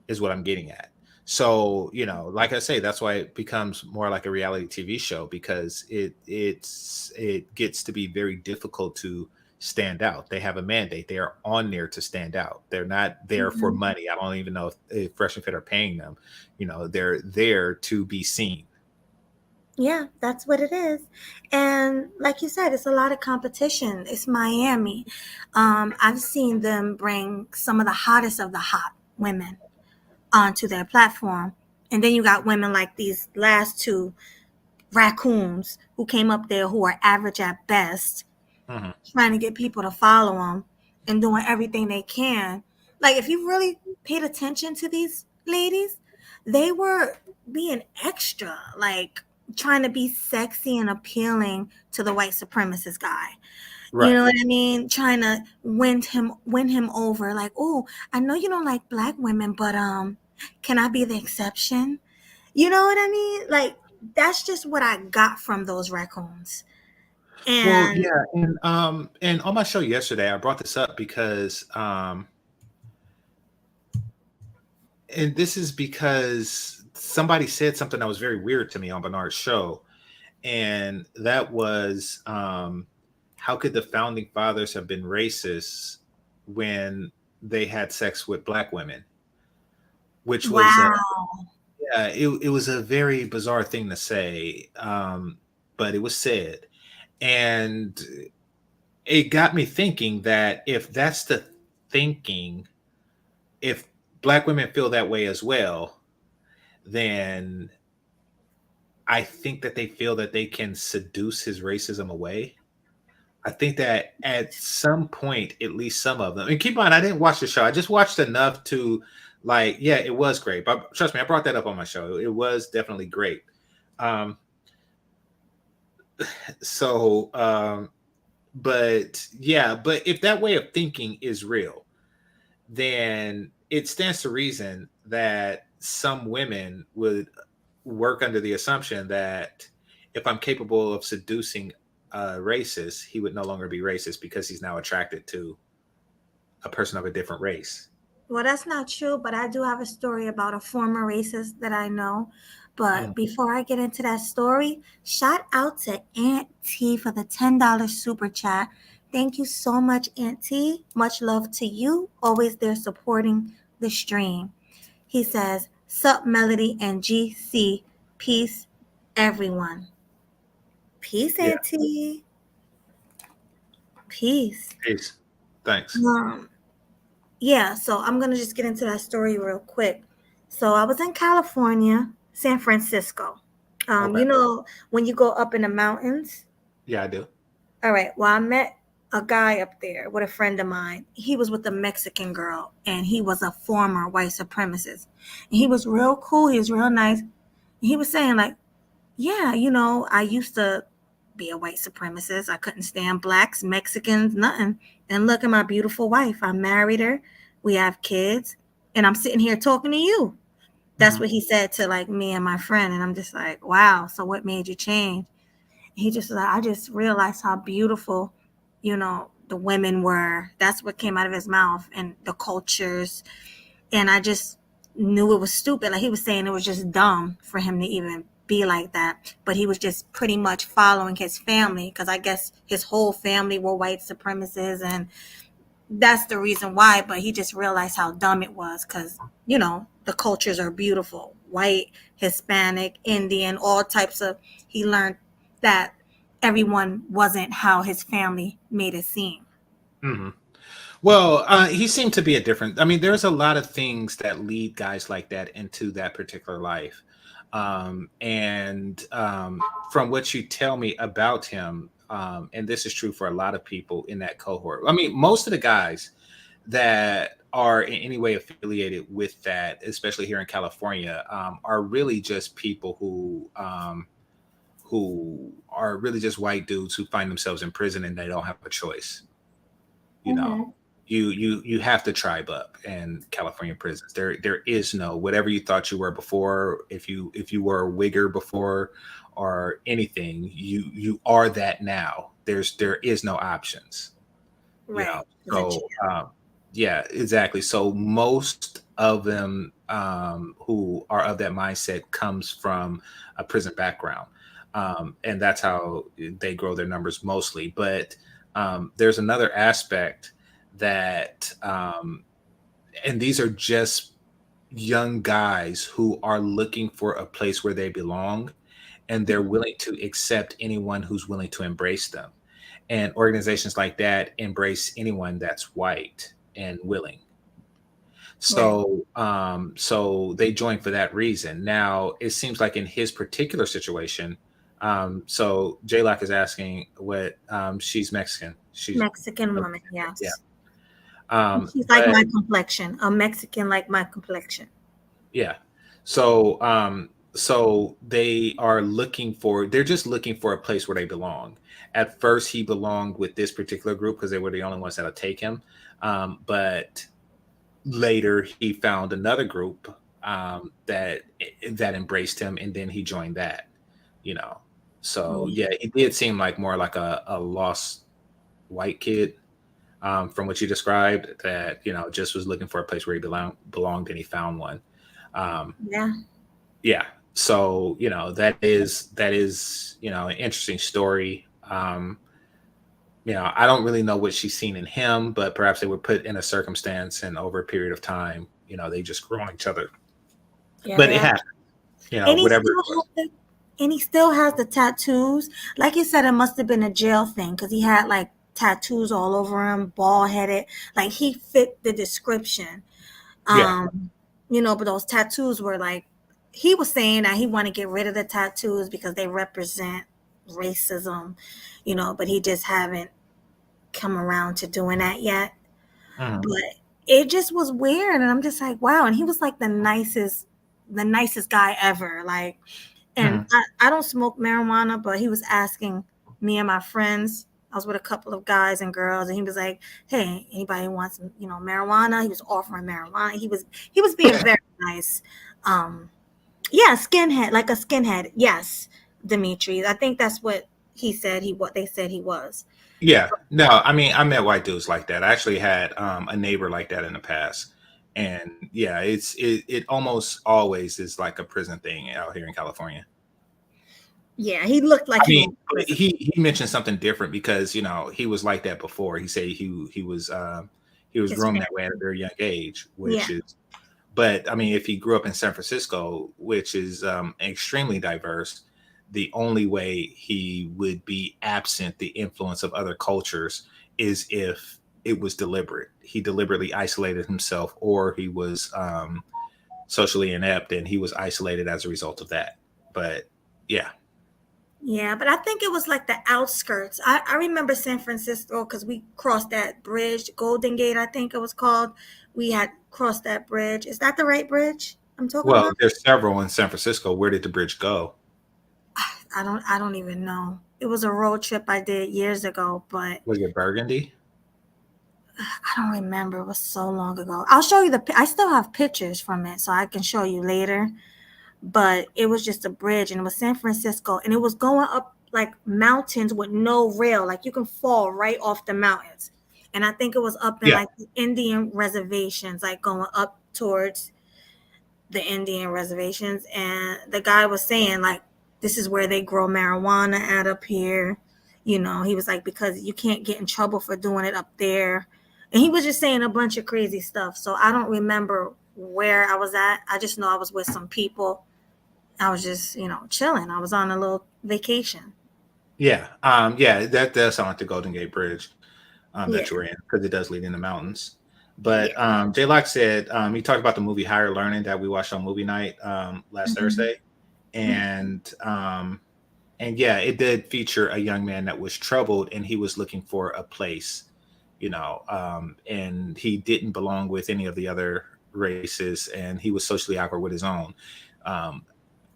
is what I'm getting at. So, like I say, that's why it becomes more like a reality TV show, because it gets to be very difficult to stand out. They have a mandate. They are on there to stand out. They're not there for Mhm. money. I don't even know if Fresh and Fit are paying them. They're there to be seen. Yeah, that's what it is. And like you said, it's a lot of competition. It's Miami. I've seen them bring some of the hottest of the hot women onto their platform. And then you got women like these last two raCOONS who came up there who are average at best, Mhm. trying to get people to follow them and doing everything they can. Like, if you really paid attention to these ladies, they were being extra, like trying to be sexy and appealing to the white supremacist guy. You Right. know what I mean? Trying to win him over. Like, oh, I know you don't like black women, but can I be the exception? You know what I mean? Like, that's just what I got from those raCOONS. Well, And yeah, and on my show yesterday, I brought this up because and this is because somebody said something that was very weird to me on Bernard's show, and that was, how could the founding fathers have been racist when they had sex with black women? Which was wow. yeah, it was a very bizarre thing to say, but it was said, and it got me thinking that if that's the thinking, if black women feel that way as well, then I think that they feel that they can seduce his racism away. I think that at some point, at least some of them, and keep in mind, I didn't watch the show. I just watched enough to, like, yeah, it was great. But trust me, I brought that up on my show. It was definitely great. Um, so, but yeah, but if that way of thinking is real, then it stands to reason that some women would work under the assumption that if I'm capable of seducing a racist, he would no longer be racist because he's now attracted to a person of a different race. Well, that's not true, but I do have a story about a former racist that I know. Mm. But before I get into that story, shout out to Aunt T for the $10 super chat. Thank you so much, Aunt T. Much love to you. Always there supporting the stream. He says, Sup, Melody and GC. Peace, everyone. Peace, Yeah. Aunt T. Peace. Peace. Thanks. Um, Yeah, so I'm gonna just get into that story real quick. So I was in California, San Francisco. Okay. When you go up in the mountains. Yeah, I do. All right. Well, I met a guy up there with a friend of mine. He was with a Mexican girl, and he was a former white supremacist. And he was real cool. He was real nice. And he was saying like, yeah, I used to be a white supremacist. I couldn't stand blacks, Mexicans, nothing. And look at my beautiful wife. I married her. We have kids. And I'm sitting here talking to you. That's Mhm. what he said to like me and my friend. And I'm just like, wow. So what made you change? He just like, I just realized how beautiful, the women were. That's what came out of his mouth and the cultures. And I just knew it was stupid. Like he was saying it was just dumb for him to even be like that. But he was just pretty much following his family because I guess his whole family were white supremacists and that's the reason why. But he just realized how dumb it was because, the cultures are beautiful. White, Hispanic, Indian, all types of, he learned that everyone wasn't how his family made it seem. Mhm. Well, he seemed to be a different. I mean, there's a lot of things that lead guys like that into that particular life. And from what you tell me about him, and this is true for a lot of people in that cohort. I mean, most of the guys that are in any way affiliated with that, especially here in California, are really just people who are really just white dudes who find themselves in prison and they don't have a choice. You know, Mm-hmm. you have to tribe up in California prisons. There is no whatever you thought you were before. If you were a wigger before or anything, you are that now. There is no options. You know, Right. It's a so yeah, exactly. So most of them who are of that mindset comes from a prison background, and that's how they grow their numbers mostly. But there's another aspect that, and these are just young guys who are looking for a place where they belong, and they're willing to accept anyone who's willing to embrace them. And organizations like that embrace anyone that's white and willing. Right. So they join for that reason. Now, it seems like in his particular situation, so J-Lock is asking what, she's Mexican. She's Mexican woman, yeah. yes. She's like But my complexion, a Mexican like my complexion. yeah. So they are they're just looking for a place where they belong. At first he belonged with this particular group because they were the only ones that'll take him. But later he found another group, that embraced him, and then he joined that, you know. So Yeah. yeah, he did seem like more like a lost white kid, from what you described, that, just was looking for a place where he belonged, and he found one. Um, Yeah. yeah. So, that is, an interesting story. I don't really know what she's seen in him, but perhaps they were put in a circumstance, and over a period of time, they just grew on each other. Yeah, But they it are. happened, And he whatever still it was. has and he still has the tattoos. Like you said, it must have been a jail thing because he had like tattoos all over him, bald headed. Like he fit the description. Yeah. Um, but those tattoos were like he was saying that he want to get rid of the tattoos because they represent racism, but he just haven't come around to doing that yet. Mhm. But it just was weird, and I'm just like, wow. And he was like the nicest guy ever. Like, and Mhm. I don't smoke marijuana, but he was asking me and my friends. I was with a couple of guys and girls, and he was like, "Hey, anybody wants some, marijuana?" He was offering marijuana. He was being very nice. Um, yeah, skinhead, like a skinhead. Yes, Dimitri. I think that's what what they said he was. Yeah. No, I mean, I met white dudes like that. I actually had, a neighbor like that in the past. And yeah, it almost always is like a prison thing out here in California. Yeah, he looked like I he mean, went to prison. he mentioned something different because, he was like that before. He said he was groomed that way at a Hispanic. very young age, Yeah. which is, but I mean, if he grew up in San Francisco, which is, extremely diverse, the only way he would be absent the influence of other cultures is if it was deliberate. He deliberately isolated himself, or he was, socially inept, and he was isolated as a result of that. But yeah. Yeah, but I think it was like the outskirts. I remember San Francisco because we crossed that bridge, Golden Gate, I think it was called. We had crossed that bridge. Is that the right bridge I'm talking Well, about? there's several in San Francisco. Where did the bridge go? I don't even know. It was a road trip I did years ago, but Was it Burgundy? I don't remember. It was so long ago. I'll show you I still have pictures from it, so I can show you later. But it was just a bridge, and it was San Francisco, and it was going up like mountains with no rail. Like you can fall right off the mountains. And I think it was up in Yeah. like the Indian reservations, like going up towards the Indian reservations. And the guy was saying like this is where they grow marijuana at up here. He was like, because you can't get in trouble for doing it up there. And he was just saying a bunch of crazy stuff. So I don't remember where I was at. I just know I was with some people. I was just, chilling. I was on a little vacation. Yeah. Yeah, that does sound like the Golden Gate Bridge, Yeah. that you were in, because it does lead in the mountains. Yeah. But, J Lock said, he talked about the movie Higher Learning that we watched on movie night, last Hmm. Thursday. And yeah, it did feature a young man that was troubled, and he was looking for a place, and he didn't belong with any of the other races, and he was socially awkward with his own. Um,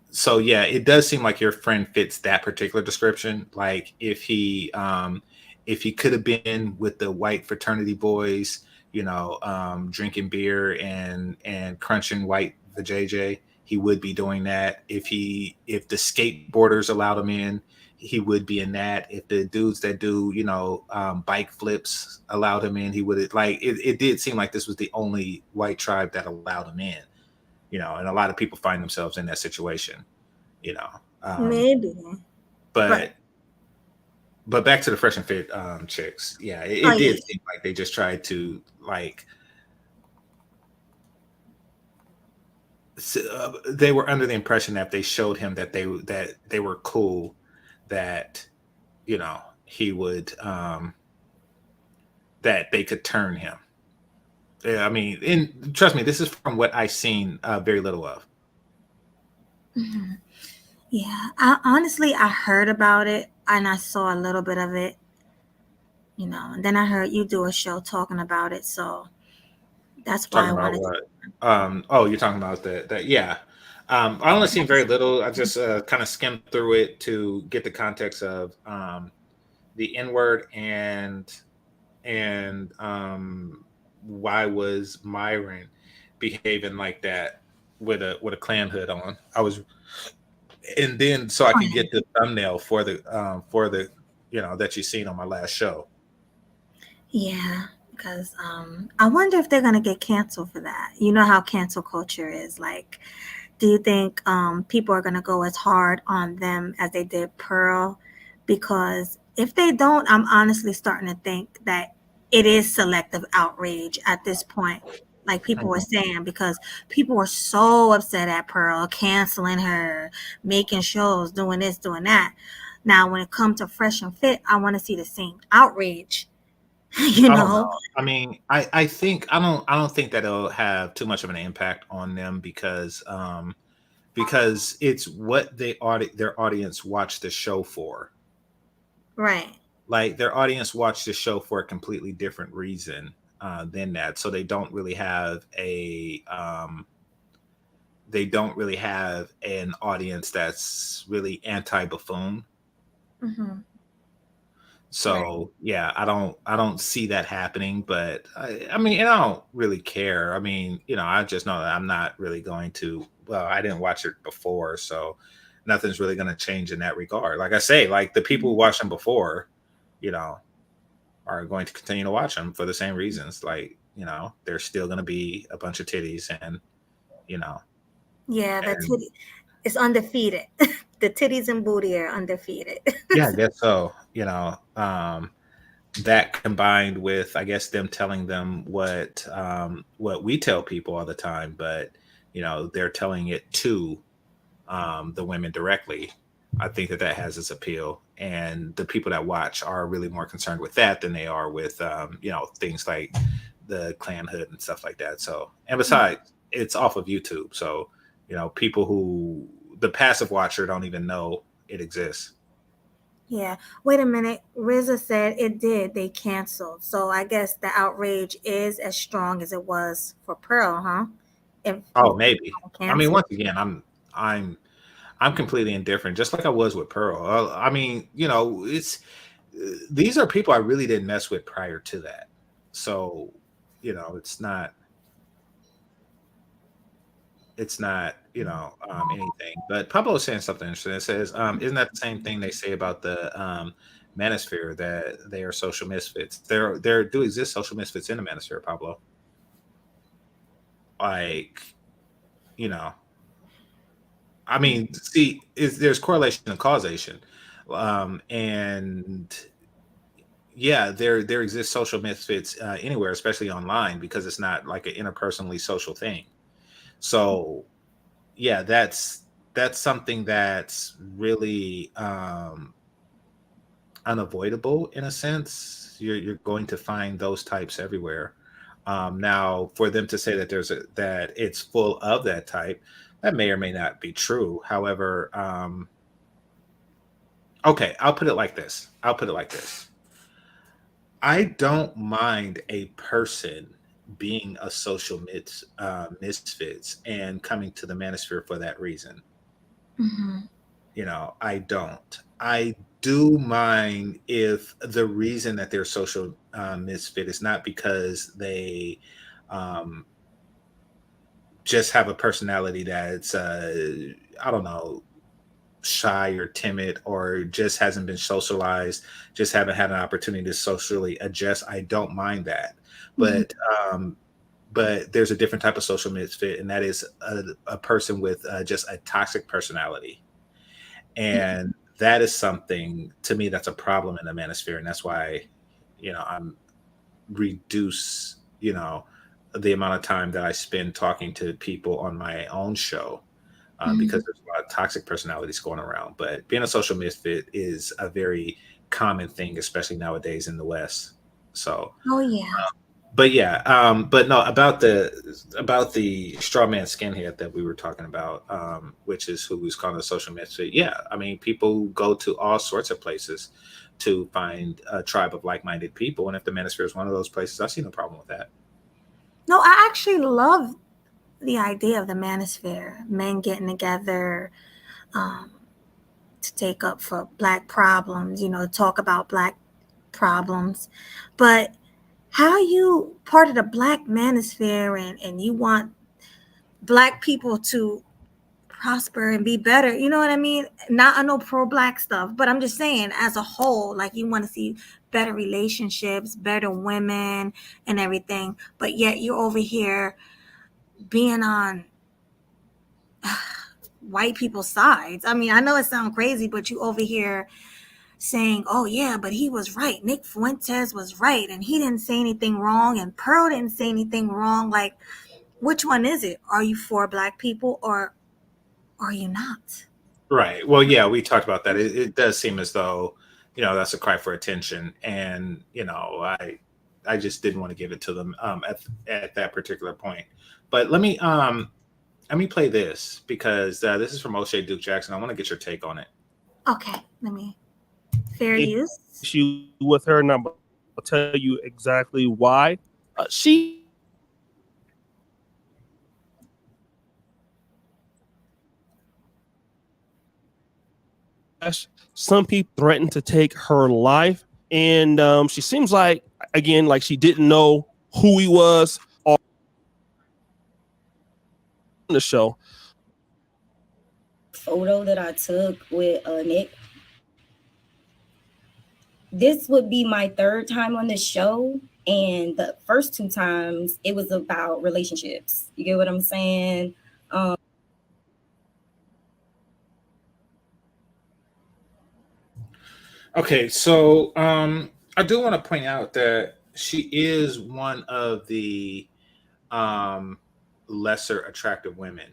so yeah, it does seem like your friend fits that particular description. Like if he could have been with the white fraternity boys, drinking beer and crunching white vajayjay, he would be doing that. If the skateboarders allowed him in, he would be in that. If the dudes that do, bike flips allowed him in, he would. Like it did seem like this was the only white tribe that allowed him in. And a lot of people find themselves in that situation, you know. Um, Maybe. But but but back to the Fresh and Fit chicks. Yeah, Oh it did yeah. seem like they just tried to like they were under the impression that they showed him that they were cool, that you know he would that they could turn him. Yeah, I mean, and trust me, this is from what I've seen very little of. Hmm. Yeah. I heard about it and I saw a little bit of it, and then I heard you do a show talking about it, so that's why Talking I about wanted to. what? Oh, you're talking about that. Yeah. I only seen very little. I just kind of skimmed through it to get the context of the N word and why was Myron behaving like that with a clan hood on. I was, and then so I Oh could yeah. get the thumbnail for the that you seen on my last show. Yeah, because I wonder if they're gonna get canceled for that. You know how cancel culture is. Like, do you think people are gonna go as hard on them as they did Pearl? Because if they don't, I'm honestly starting to think that it is selective outrage at this point. Like people were Mhm. saying, because people were so upset at Pearl, canceling her, making shows, doing this, doing that. Now, when it comes to Fresh and Fit, I want to see the same outrage. you I don't know. know I mean, I think I don't think that it'll have too much of an impact on them because it's what their audience watched the show for. Right. Like their audience watched the show for a completely different reason than that. So they don't really have an audience that's really anti buffoon. Hmm. Right. So yeah, I don't see that happening, but I mean, and I don't really care. I mean, I just know that I'm not really going to. Well, I didn't watch it before, so nothing's really going to change in that regard. Like I say, like the people who watched them before, you know, are going to continue to watch them for the same reasons. Like there's still going to be a bunch of titties, and you know, Yeah, the and titty is undefeated. The titties and booty are undefeated. yeah, I guess so. That combined with I guess them telling them what we tell people all the time, but they're telling it to the women directly. I think that has its appeal, and the people that watch are really more concerned with that than they are with things like the clan hood and stuff like that. So, and besides, it's off of YouTube, so people who the passive watcher don't even know it exists. Yeah. Wait a minute. RZA said it did. They canceled. So I guess the outrage is as strong as it was for Pearl, huh? If Oh, maybe. I mean, canceled. once again, I'm I'm completely indifferent, just like I was with Pearl. I mean, it's these are people I really didn't mess with prior to that, so it's not anything. But Pablo was saying something interesting. It says, "Isn't that the same thing they say about the manosphere, that they are social misfits? There do exist social misfits in the manosphere, Pablo. Like you know." I mean, see, there's correlation and causation, and yeah, there exists social misfits anywhere, especially online, because it's not like an interpersonally social thing. So yeah, that's something that's really unavoidable in a sense. You're going to find those types everywhere. Now, for them to say that that it's full of that type, that may or may not be true. However, okay, I'll put it like this. I don't mind a person being a social misfits and coming to the manosphere for that reason. Hmm. I don't. I do mind if the reason that they're social misfit is not because they um, just have a personality that's, I don't know, shy or timid, or just hasn't been socialized, just haven't had an opportunity to socially adjust. I don't mind that. Hmm. But there's a different type of social misfit, and that is a person with just a toxic personality. And that is something to me that's a problem in the manosphere, and that's why, I'm reduce, the amount of time that I spend talking to people on my own show, because Mhm. there's a lot of toxic personalities going around. But being a social misfit is a very common thing, especially nowadays in the West. So, Oh yeah. but yeah, but no, about the straw man skinhead that we were talking about, which is who was called a social misfit. Yeah, I mean, people go to all sorts of places to find a tribe of like-minded people, and if the Manosphere is one of those places, I see no problem with that. No, I actually love the idea of the manosphere, men getting together, um, to take up for black problems, talk about black problems. But how you part of the black manosphere, and you want black people to prosper and be better, you know what I mean? Not I know pro black stuff, but I'm just saying as a whole, like you want to see better relationships, better women and everything. But yet you're over here being on white people's sides. I mean, I know it sounds crazy, but you over here saying, oh yeah, but he was right. Nick Fuentes was right, and he didn't say anything wrong, and Pearl didn't say anything wrong. Like, which one is it? Are you for black people, or are you not? Right. Well, yeah, we talked about that. It does seem as though, that's a cry for attention, and I just didn't want to give it to them, at that particular point. But let me play this because this is from O'Shea Duke Jackson. I want to get your take on it. Okay, let me. Fair use. Issue with her, and I'm going to tell you exactly why. She some people threatened to take her life, and she seems like, again, like she didn't know who he was on the show. Photo that I took with Nick. This would be my third time on the show, and the first two times it was about relationships. You get what I'm saying? Okay, so I do want to point out that she is one of the um, lesser attractive women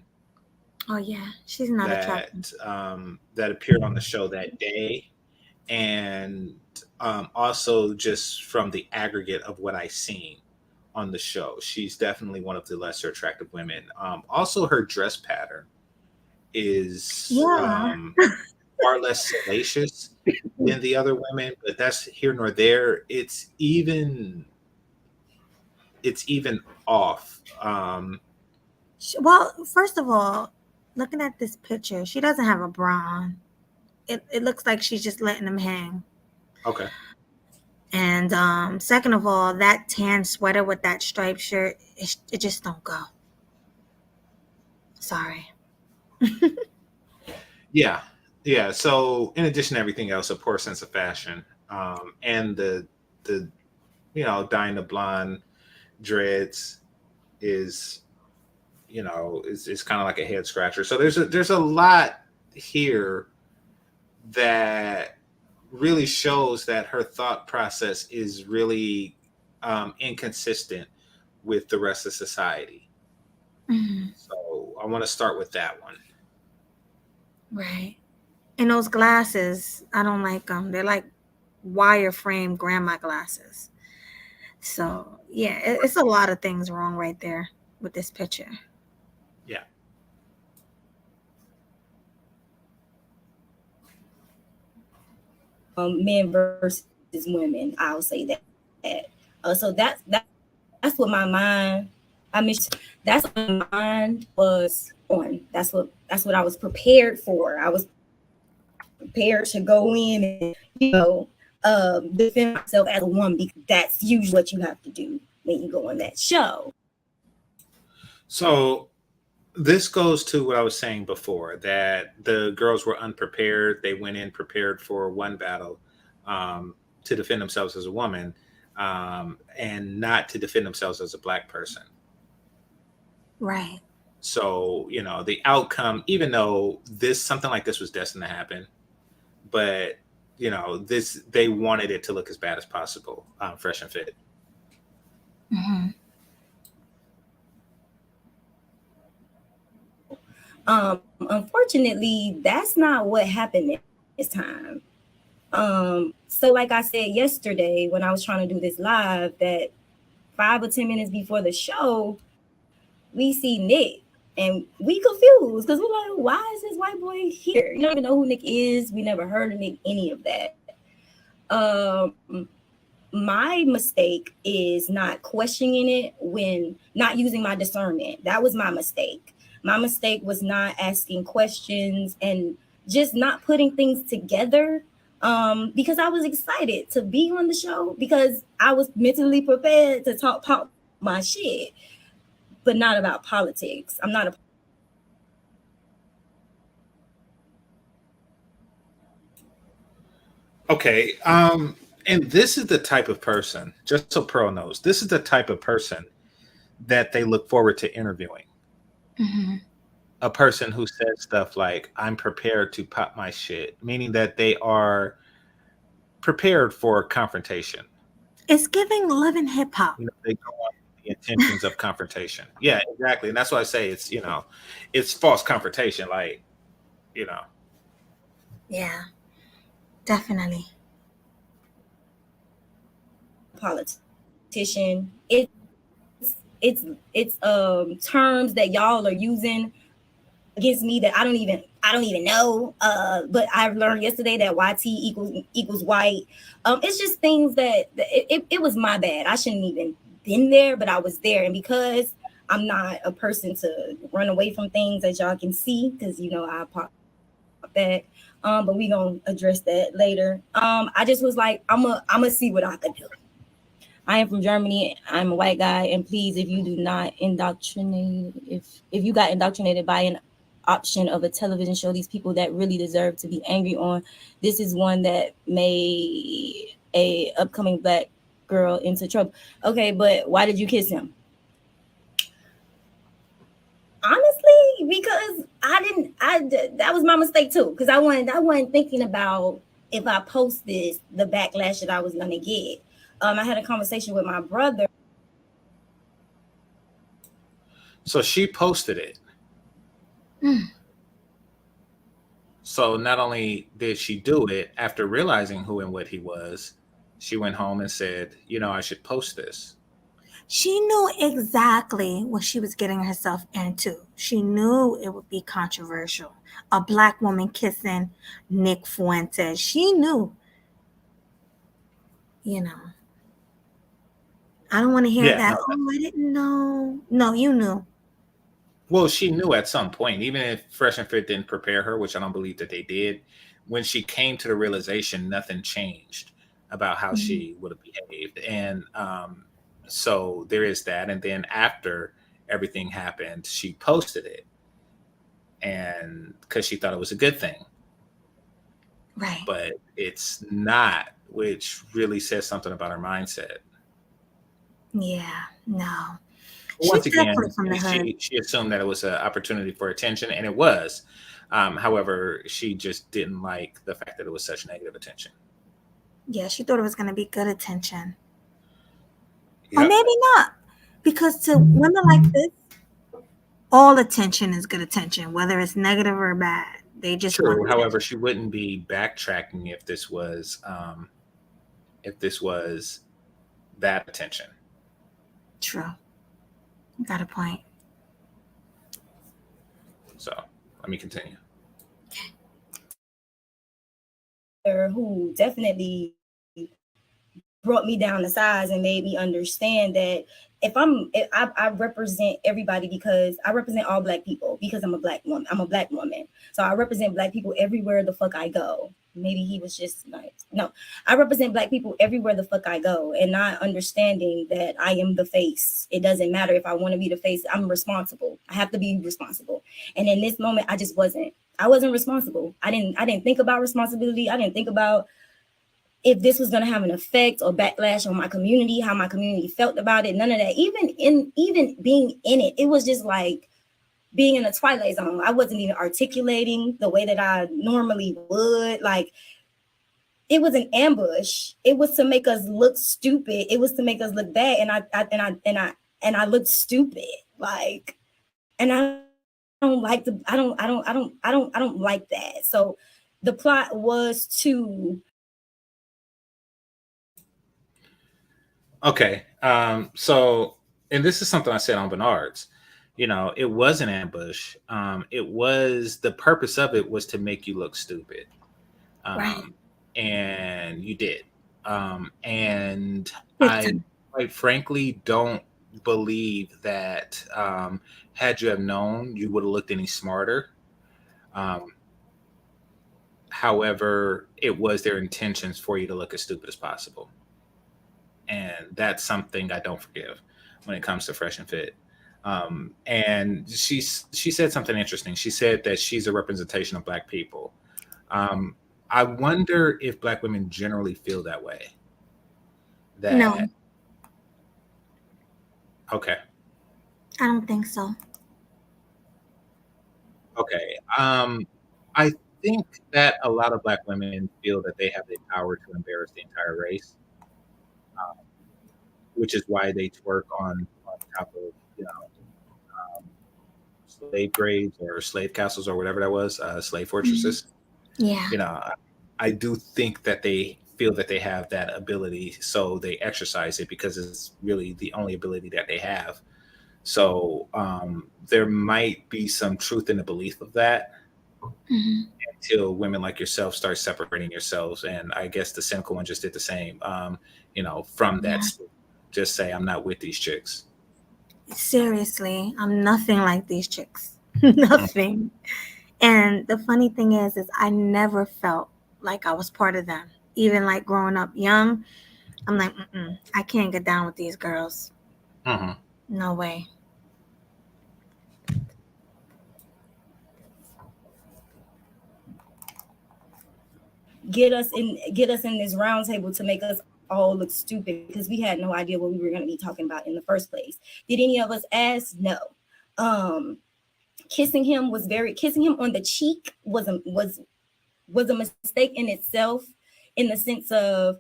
Oh yeah, she's not attractive. that appeared on the show that day, and also just from the aggregate of what I seen on the show, she's definitely one of the lesser attractive women. Also, her dress pattern is Yeah. far less salacious than the other women, but that's here nor there. It's even off. Well, first of all, looking at this picture, she doesn't have a bra on. It looks like she's just letting them hang. Okay. And second of all, that tan sweater with that striped shirt, it just don't go. Sorry. Yeah, yeah. So, in addition to everything else, a poor sense of fashion, and the dyeing the blonde dreads is is kind of like a head scratcher. So there's a lot here that really shows that her thought process is really inconsistent with the rest of society. Mhm. So I want to start with that one. Right. And those glasses, I don't like them. They're like wireframe grandma glasses. So yeah, it's a lot of things wrong right there with this picture. Yeah. Men versus women. I'll say that. So that's what my mind. I mean, that's what my mind was on. That's what I was prepared for. I was prepared to go in and defend myself as a woman, because that's usually what you have to do when you go on that show. So this goes to what I was saying before, that the girls were unprepared. They went in prepared for one battle, to defend themselves as a woman, and not to defend themselves as a black person. Right. So, the outcome, even though something like this was destined to happen, but you know, they wanted it to look as bad as possible. Fresh and Fit. Mm-hmm. Unfortunately, that's not what happened this time. So like I said yesterday when I was trying to do this live, that 5 or 10 minutes before the show, we see Nick and we confused because we're like, why is this white boy here? You don't even know who Nick is. We never heard of Nick, any of that. My mistake is not questioning it when not using my discernment. That was my mistake. My mistake was not asking questions and just not putting things together, because I was excited to be on the show because I was mentally prepared to talk my shit, but not about politics. I'm not a Okay. And this is the type of person, just so Pearl knows, this is the type of person that they look forward to interviewing. Mm-hmm. A person who says stuff like, I'm prepared to pop my shit, meaning that they are prepared for confrontation. It's giving Love and Hip Hop. You know, they go on the intentions of confrontation. Yeah, exactly. And that's why I say it's, you know, it's false confrontation. Like, you know. Yeah, definitely. politician. It's terms that y'all are using against me that I don't even know. But I learned yesterday that YT equals white. It's just things that it was my bad. I shouldn't even been there, but I was there, and because I'm not a person to run away from things, as y'all can see, because you know I pop back. But we gonna address that later. I just was like, I'm gonna see what I can do. I am from Germany. I'm a white guy, and please, if you do not indoctrinate, if you got indoctrinated by an option of a television show, these people that really deserve to be angry on, this is one that made a upcoming black girl into trouble. Okay, but why did you kiss him? Honestly, because that was my mistake too. Because I wasn't thinking about if I post this, the backlash that I was gonna get. I had a conversation with my brother. So she posted it. So not only did she do it, after realizing who and what he was, she went home and said, you know, I should post this. She knew exactly what she was getting herself into. She knew it would be controversial. A black woman kissing Nick Fuentes. She knew. You know. I don't want to hear that. No. Oh, I didn't know. No, you knew. Well, she knew at some point, even if Fresh and Fit didn't prepare her, which I don't believe that they did. When she came to the realization, nothing changed about how she would have behaved. And so there is that. And then after everything happened, she posted it. And because she thought it was a good thing. Right. But it's not, which really says something about her mindset. Yeah, no. Once again, she assumed that it was an opportunity for attention, and it was. However, she just didn't like the fact that it was such negative attention. Yeah, she thought it was going to be good attention. Yep. Or maybe not. Because to women like this, all attention is good attention, whether it's negative or bad. They just True. However, she wouldn't be backtracking if this was that attention. True. Got a point. So let me continue. Who definitely brought me down to size and made me understand that I represent everybody because I represent all black people because I'm a black woman. I'm a black woman. So I represent black people everywhere the fuck I go. Maybe he was just nice. No, I represent black people everywhere the fuck I go, and not understanding that I am the face. It doesn't matter if I want to be the face. I'm responsible. I have to be responsible. And in this moment, I just wasn't. I wasn't responsible. I didn't think about responsibility. I didn't think about if this was going to have an effect or backlash on my community, how my community felt about it. None of that. Even being in it, it was just like being in a twilight zone. I wasn't even articulating the way that I normally would. Like it was an ambush. It was to make us look stupid. It was to make us look bad. And I looked stupid. Like, and I don't like I don't like that. So the plot was to Okay. So, and this is something I said on Bernard's. You know, it was an ambush. It was, the purpose of it was to make you look stupid. Right. And you did. And Big I, time. quite frankly, don't believe that had you have known, you would have looked any smarter. However, it was their intentions for you to look as stupid as possible. And that's something I don't forgive when it comes to Fresh and Fit. And she said something interesting. She said that she's a representation of Black people. I wonder if Black women generally feel that way. That No, okay, I don't think so. okay. I think that a lot of Black women feel that they have the power to embarrass the entire race, which is why they twerk on top of, you know, slave graves or slave castles or whatever that was, slave fortresses. Yeah. You know, I do think that they feel that they have that ability, so they exercise it because it's really the only ability that they have. So there might be some truth in the belief of that hmm until women like yourself start separating yourselves. And I guess the cynical one just did the same. You know, from that, Yeah. just say, I'm not with these chicks. Seriously, I'm nothing like these chicks. Nothing. And the funny thing is I never felt like I was part of them. Even like growing up young, I'm like, I can't get down with these girls. Mm-hmm. No way. get us in this round table to make us all look stupid because we had no idea what we were going to be talking about in the first place. Did any of us ask? No. Kissing him on the cheek was a mistake in itself, in the sense of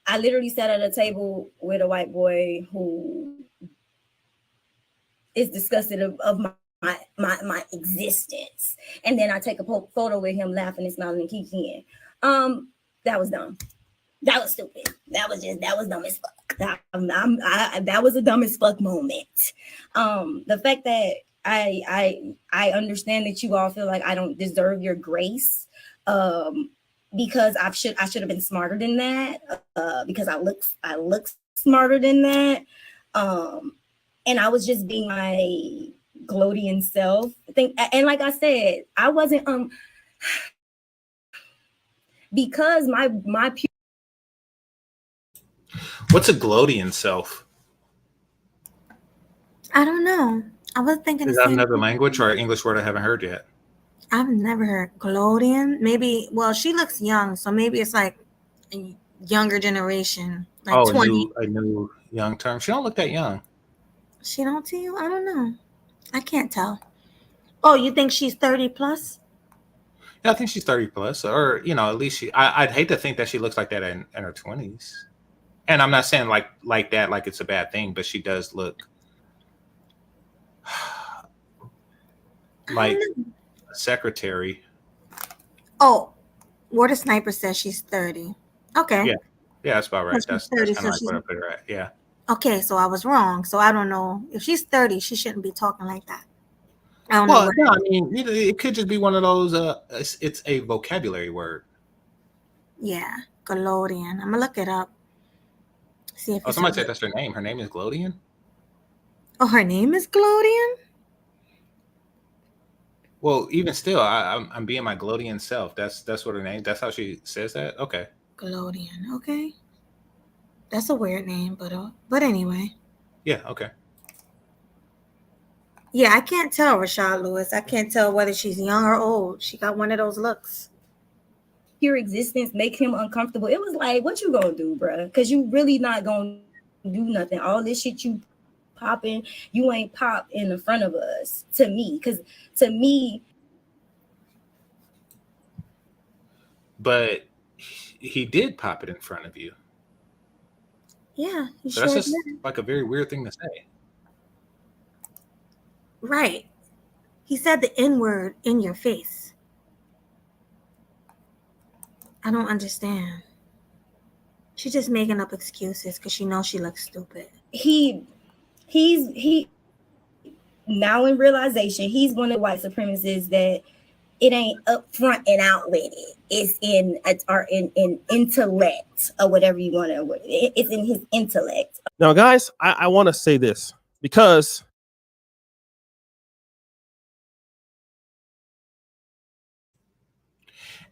I literally sat at a table with a white boy who is disgusted of my existence, and then I take a photo with him laughing and smiling and kicking. That was dumb. That was stupid. That was dumb as fuck. That was a dumb as fuck moment. The fact that I understand that you all feel like I don't deserve your grace, because I should have been smarter than that. Because I look smarter than that. And I was just being my gloating self. And like I said, I wasn't because my What's a gloating self? I don't know. I was thinking Is the that same another thing. language or an English word I haven't heard yet? I've never heard gloating. Maybe, well, she looks young, so maybe it's like a younger generation, like Oh, 20. a new young term. She don't look that young. She don't to you? I don't know. I can't tell. Oh, you think she's 30 plus? Yeah, I think she's 30 plus, or you know, at least I'd hate to think that she looks like that in her 20s. And I'm not saying like that, like it's a bad thing, but she does look I like don't know. a secretary. Oh, Water Sniper says she's 30. Okay. Yeah, yeah, that's about right. She's That's 30, kind so of like she's what I put her at. Yeah. okay. So I was wrong. So I don't know. If she's 30, she shouldn't be talking like that. I don't know Well, what. no, I mean, it could just be one of those. It's a vocabulary word. Yeah, Galodian. I'm gonna look it up. See if Oh, it's a. somebody said that's her name. Her name is Glodian. Oh, her name is Galodian? Well, even still, I'm being my Glodian self. That's what her name. That's how she says that. Okay. Galodian. Okay. That's a weird name, but anyway. Yeah. Okay. Yeah, I can't tell Rashad Lewis. I can't tell whether she's young or old. She got one of those looks. pure existence make him uncomfortable. It was like, what you gonna do, bruh? Because you really not gonna do nothing. All this shit you popping, you ain't pop in the front of us. To me, because to me, But he did pop it in front of you. Yeah, he So sure that's just did. like a very weird thing to say. Right. He said the N word in your face. I don't understand. She's just making up excuses because she knows she looks stupid. He now in realization, he's one of the white supremacists that it ain't up front and out with it. It's in intellect or whatever you want to. It's in his intellect. Now, guys, I want to say this because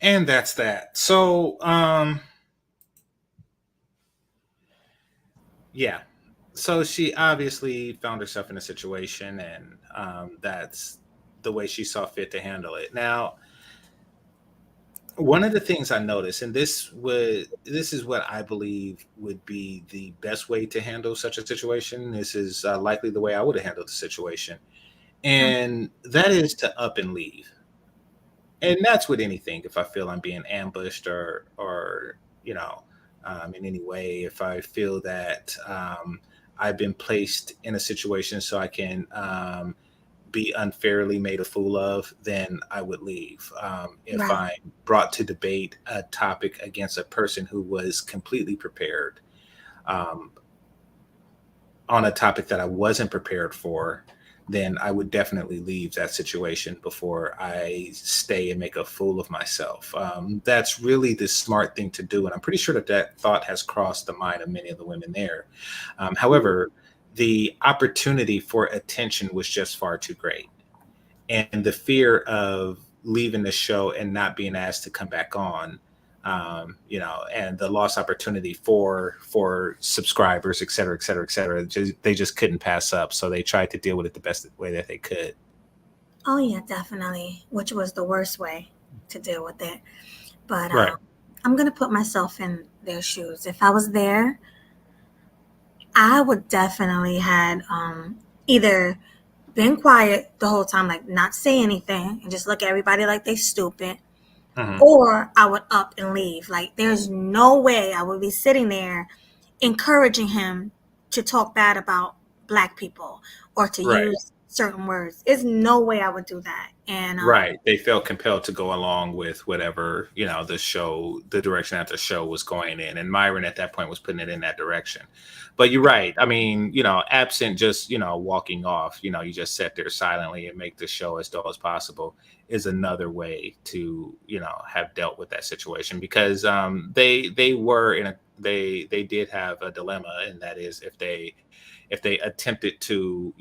And that's that. So, yeah. So she obviously found herself in a situation, and that's the way she saw fit to handle it. Now, one of the things I noticed, and this is what I believe would be the best way to handle such a situation. This is likely the way I would have handled the situation, and that is to up and leave. And that's with anything. If I feel I'm being ambushed, or in any way, if I feel that I've been placed in a situation so I can be unfairly made a fool of, then I would leave. If Right. I'm brought to debate a topic against a person who was completely prepared um, on a topic that I wasn't prepared for, then I would definitely leave that situation before I stay and make a fool of myself. That's really the smart thing to do. And I'm pretty sure that thought has crossed the mind of many of the women there. However, the opportunity for attention was just far too great. And the fear of leaving the show and not being asked to come back on, and the lost opportunity for subscribers, et cetera, et cetera, et cetera. They just couldn't pass up. So they tried to deal with it the best way that they could. Oh yeah, definitely. Which was the worst way to deal with it. But Right. I'm gonna put myself in their shoes. If I was there, I would definitely had either been quiet the whole time, like not say anything, and just look at everybody like they stupid, Mhm. or I would up and leave. Like there's no way I would be sitting there encouraging him to talk bad about Black people or to Right. use certain words. There's no way I would do that. And Right. They felt compelled to go along with whatever, the direction that the show was going in. And Myron at that point was putting it in that direction. But you're right. I mean, absent just, walking off, you just sit there silently and make the show as dull as possible is another way to, have dealt with that situation, because they were they did have a dilemma, and that is if they attempted to,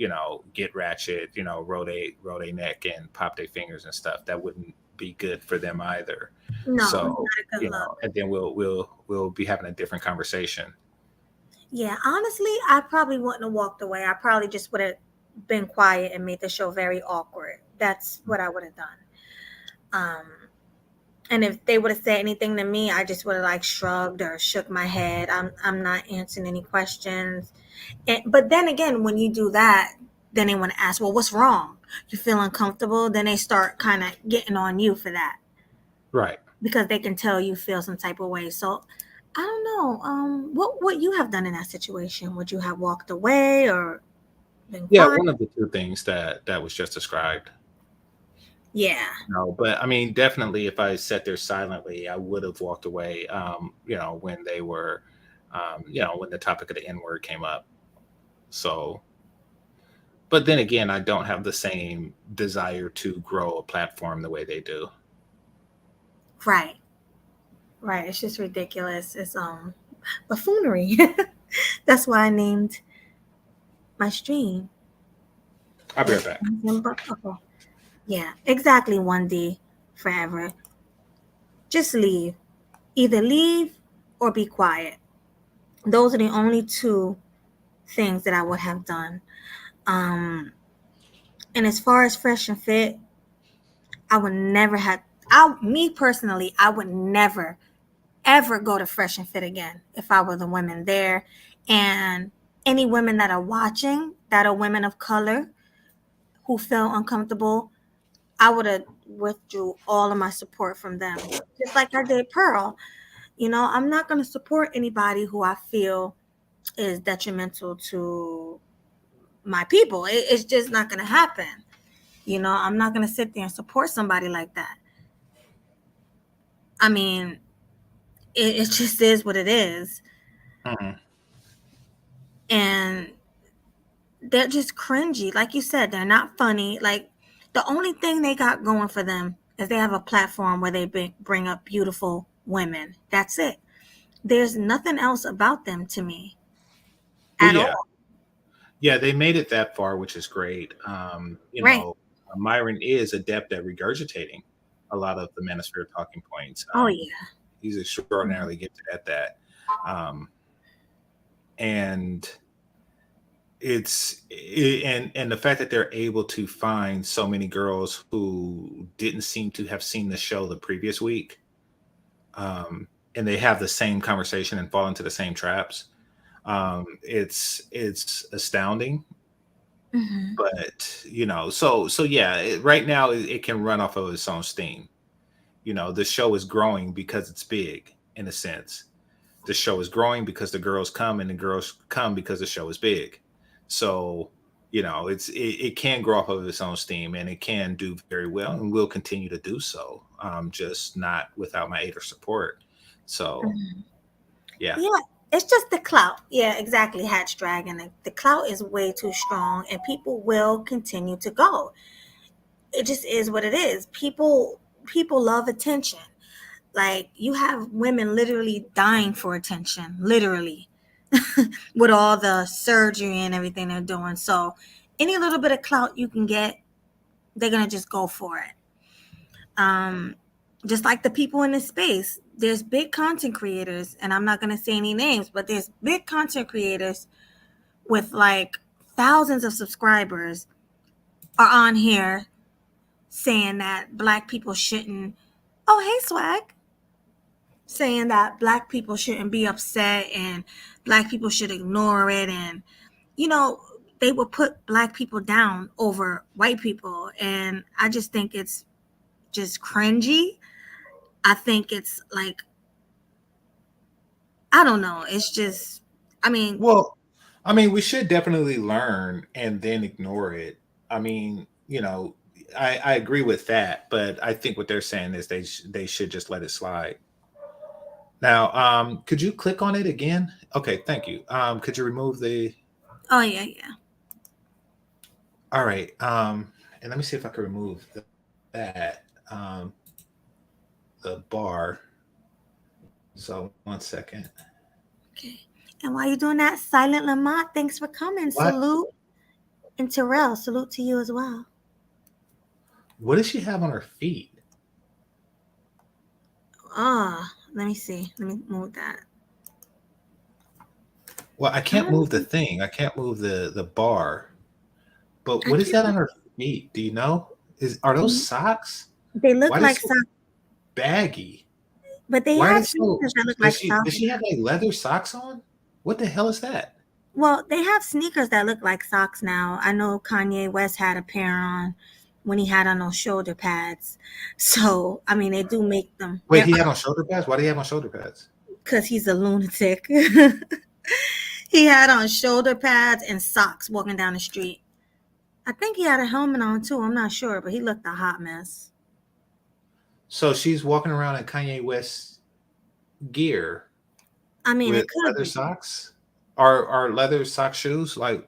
get ratchet, roll a neck and pop their fingers and stuff, that wouldn't be good for them either. no, So, not a good look. and then we'll be having a different conversation. Yeah, honestly, I probably wouldn't have walked away. I probably just would have been quiet and made the show very awkward. That's what I would have done. And if they would have said anything to me, I just would have like shrugged or shook my head. I'm not answering any questions. But then again, when you do that, then they want to ask, well, what's wrong? You feel uncomfortable? Then they start kind of getting on you for that. Right. Because they can tell you feel some type of way. So I don't know. What you have done in that situation? Would you have walked away or been Yeah, quiet? one of the two things that was just described. Yeah. No, but I mean, definitely, if I sat there silently, I would have walked away. When they were, when the topic of the N word came up. So, but then again, I don't have the same desire to grow a platform the way they do. Right. Right. It's just ridiculous. It's buffoonery. That's why I named my stream. I'll be right back. Okay. Yeah, exactly. 1D forever. Just leave. Either leave or be quiet. Those are the only two things that I would have done. And as far as fresh and fit, I would never have. Me personally, I would never ever go to fresh and fit again if I were the women there. And any women that are watching that are women of color who feel uncomfortable, I would have withdrew all of my support from them, just like I did Pearl. You know, I'm not going to support anybody who I feel is detrimental to my people. It's just not going to happen. You know, I'm not going to sit there and support somebody like that. I mean, it just is what it is. Mhm. And they're just cringy. Like you said, they're not funny. Like, the only thing they got going for them is they have a platform where they bring up beautiful women. That's it. There's nothing else about them to me Well, at yeah, all. yeah, they made it that far, which is great. Right. Myron is adept at regurgitating a lot of the manosphere talking points. Oh, yeah. He's extraordinarily gifted at that. Um, and and the fact that they're able to find so many girls who didn't seem to have seen the show the previous week, and they have the same conversation and fall into the same traps. It's astounding. Hmm. But so yeah, right now it can run off of its own steam. The show is growing because it's big, in a sense. The show is growing because the girls come, and the girls come because the show is big. So it can grow off of its own steam, and it can do very well, and will continue to do so, just not without my aid or support. So yeah. Yeah, it's just the clout. Yeah, exactly. Hatch Dragon. The clout is way too strong, and people will continue to go. It just is what it is. People love attention. Like, you have women literally dying for attention, literally, with all the surgery and everything they're doing. So any little bit of clout you can get, they're gonna just go for it. Um, just like the people in this space, there's big content creators, and I'm not gonna say any names, but there's big content creators with like thousands of subscribers are on here saying that black people shouldn't. Oh, hey, Swag. Saying that black people shouldn't be upset and black people should ignore it, and you know they will put black people down over white people, and I just think it's just cringy. I think it's like, I don't know, it's just, I mean, Well, we should definitely learn and then ignore it. I mean, I agree with that, but I think what they're saying is they should just let it slide. Now, could you click on it again? Okay, thank you. Could you remove the? oh yeah, yeah. All right. And let me see if I can remove that the bar. So 1 second. Okay. And while you're doing that, Silent Lamont, thanks for coming. What? Salute. And Terrell, salute to you as well. What does she have on her feet? Let me see. Let me move that. Well, I can't move the thing. I can't move the bar. But what is that on her feet? Do you know? Are those socks? They look Why like so socks, baggy? but they Why are have they so? sneakers that look like socks. Does she have like leather socks on? What the hell is that? Well, they have sneakers that look like socks now. I know Kanye West had a pair on when he had on those shoulder pads. So, I mean, they do make them. Wait, he had on shoulder pads? Why do you have on shoulder pads? Because he's a lunatic. He had on shoulder pads and socks walking down the street. I think he had a helmet on too. I'm not sure, but he looked a hot mess. So she's walking around in Kanye West gear I mean, with it could leather be. socks? Are leather sock shoes like?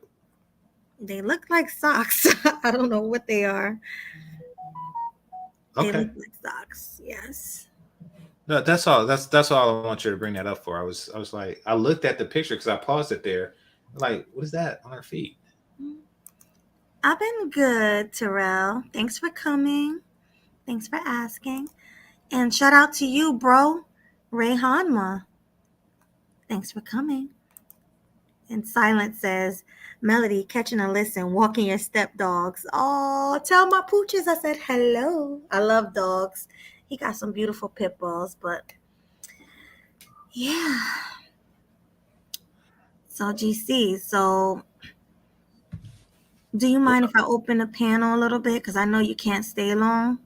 They look like socks. I don't know what they are. They Okay. look like socks. Yes. No, that's all. That's all I want you to bring that up for. I was like, I looked at the picture because I paused it there. Like, what is that on her feet? I've been good, Terrell. Thanks for coming. Thanks for asking. And shout out to you, bro. Ray Hanma. Thanks for coming. And Silence says, Melody, catching a listen, walking your step dogs. Oh, tell my pooches I said hello. I love dogs. He got some beautiful pit bulls, but yeah. So GC, do you mind if I open the panel a little bit? Because I know you can't stay long.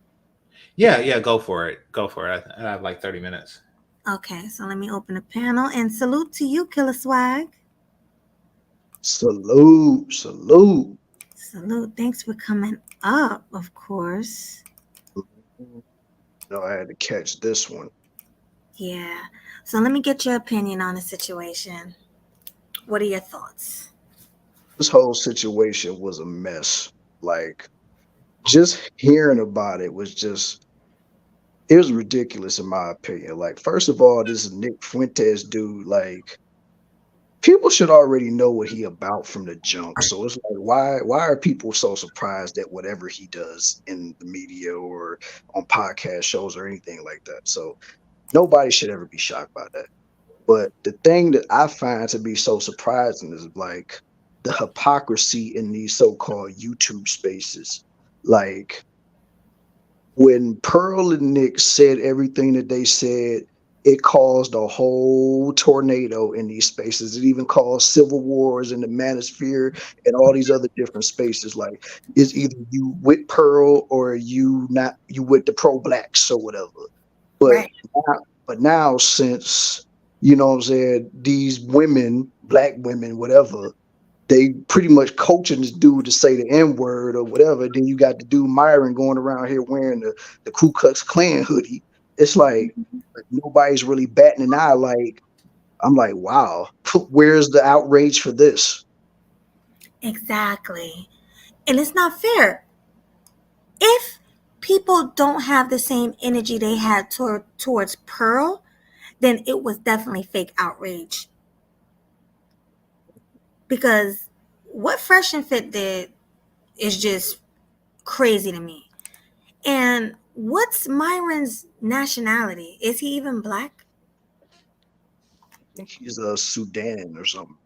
Yeah, go for it. Go for it. I have like 30 minutes. Okay, so let me open the panel and salute to you, Killer Swag. Salute, salute. Salute. Thanks for coming up, of course. No, I had to catch this one. Yeah. So let me get your opinion on the situation. What are your thoughts? This whole situation was a mess. Like, just hearing about it was just, it was ridiculous in my opinion. Like, first of all, this Nick Fuentes dude, like, people should already know what he about from the jump. So it's like, why are people so surprised at whatever he does in the media or on podcast shows or anything like that? So nobody should ever be shocked by that. But the thing that I find to be so surprising is like the hypocrisy in these so-called YouTube spaces. Like when Pearl and Nick said everything that they said, it caused a whole tornado in these spaces. It even caused civil wars in the manosphere and all these other different spaces. Like it's either you with Pearl or you with the pro blacks or whatever. But Right. now since you know what I'm saying, these women, black women, whatever, they pretty much coaching this dude to say the N word or whatever. Then you got the dude Myron going around here wearing the Ku Klux Klan hoodie. It's like nobody's really batting an eye. Like I'm like, wow, where's the outrage for this? Exactly. And it's not fair. If people don't have the same energy they had towards Pearl, then it was definitely fake outrage. Because what Fresh and Fit did is just crazy to me. And what's Myron's nationality? Is he even black? I think he's a Sudan or something.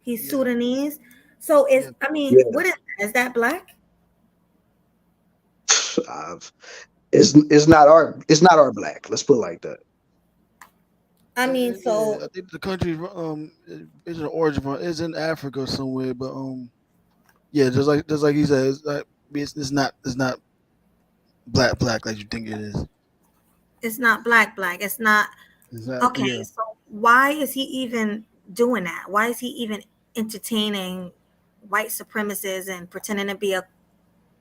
He's Yeah. Sudanese. So Yeah. what is that? Is that black? It's not our black. Let's put it like that. So I think the country is an origin from is in Africa somewhere, but yeah, just like he said, it's not black like you think it is. it's not black. It's not. Exactly. Okay, Yeah. so why is he even doing that? Why is he even entertaining white supremacists and pretending to be a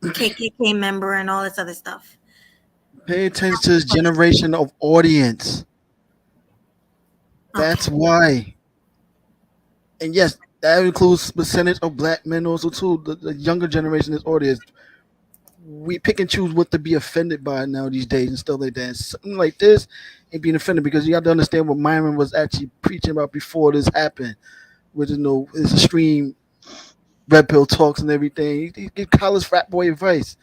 KKK member and all this other stuff? Pay attention to his generation of audience. That's Okay. why. And yes, that includes percentage of black men also too. The younger generation is audience. We pick and choose what to be offended by now these days and stuff like that. And something like this ain't being offended because you have to understand what Myron was actually preaching about before this happened, with his extreme red pill talks and everything. He give college frat boy advice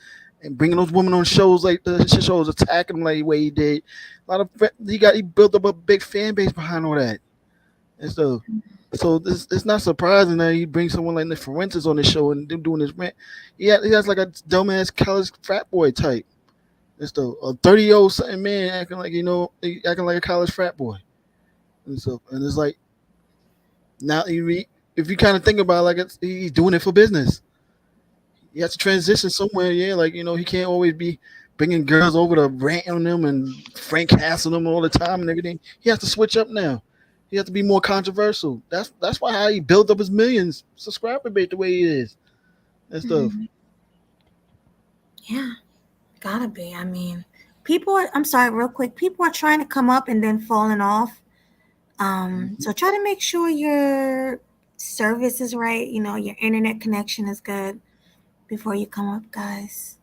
and bringing those women on shows like the shows, attacking them like the way he did. A lot of he built up a big fan base behind all that and stuff. So it's not surprising that he brings someone like Nick Fuentes on the show and them doing his rant. He has like a dumbass college frat boy type. And stuff. A 30-year-old something man acting like acting like a college frat boy and stuff. And it's like now if you kind of think about it, like he's doing it for business. He has to transition somewhere, yeah. Like he can't always be bringing girls over to rant on them and Frank Castle them all the time and everything. He has to switch up now. He has to be more controversial. That's why how he built up his millions subscriber base the way he is and stuff. Yeah, gotta be. I mean, I'm sorry, real quick. People are trying to come up and then falling off. So try to make sure your service is right. Your internet connection is good before you come up, guys.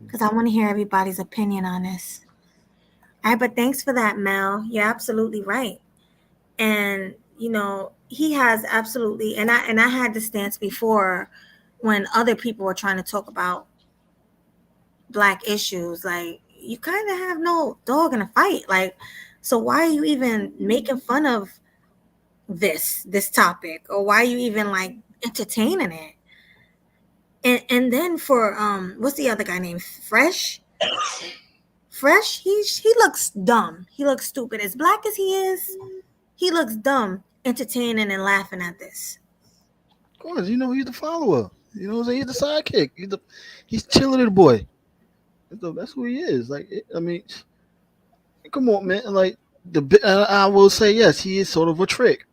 Because I want to hear everybody's opinion on this. All right, but thanks for that, Mel. You're absolutely right. And he has absolutely, and I had the stance before when other people were trying to talk about black issues. Like, you kind of have no dog in a fight. Like, so why are you even making fun of this topic, or why are you even like entertaining it? And then for what's the other guy named Fresh? He looks dumb. He looks stupid. As black as he is, he looks dumb, entertaining and laughing at this. Of course, he's the follower. What I'm saying? He's the sidekick. He's chilling little boy. That's who he is. Like, I mean, come on, man. Like, I will say yes, he is sort of a trick.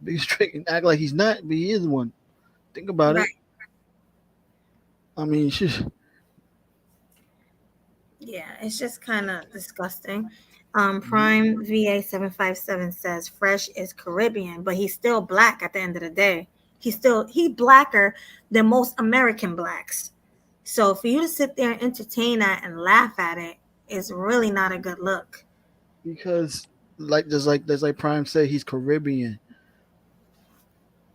He's trick and act like he's not, but he is one. Think about Right. it. I mean, Yeah, it's just kind of disgusting. Prime VA 757 says Fresh is Caribbean, but he's still black at the end of the day. He blacker than most American blacks. So for you to sit there and entertain that and laugh at it is really not a good look. because like Prime said, he's Caribbean.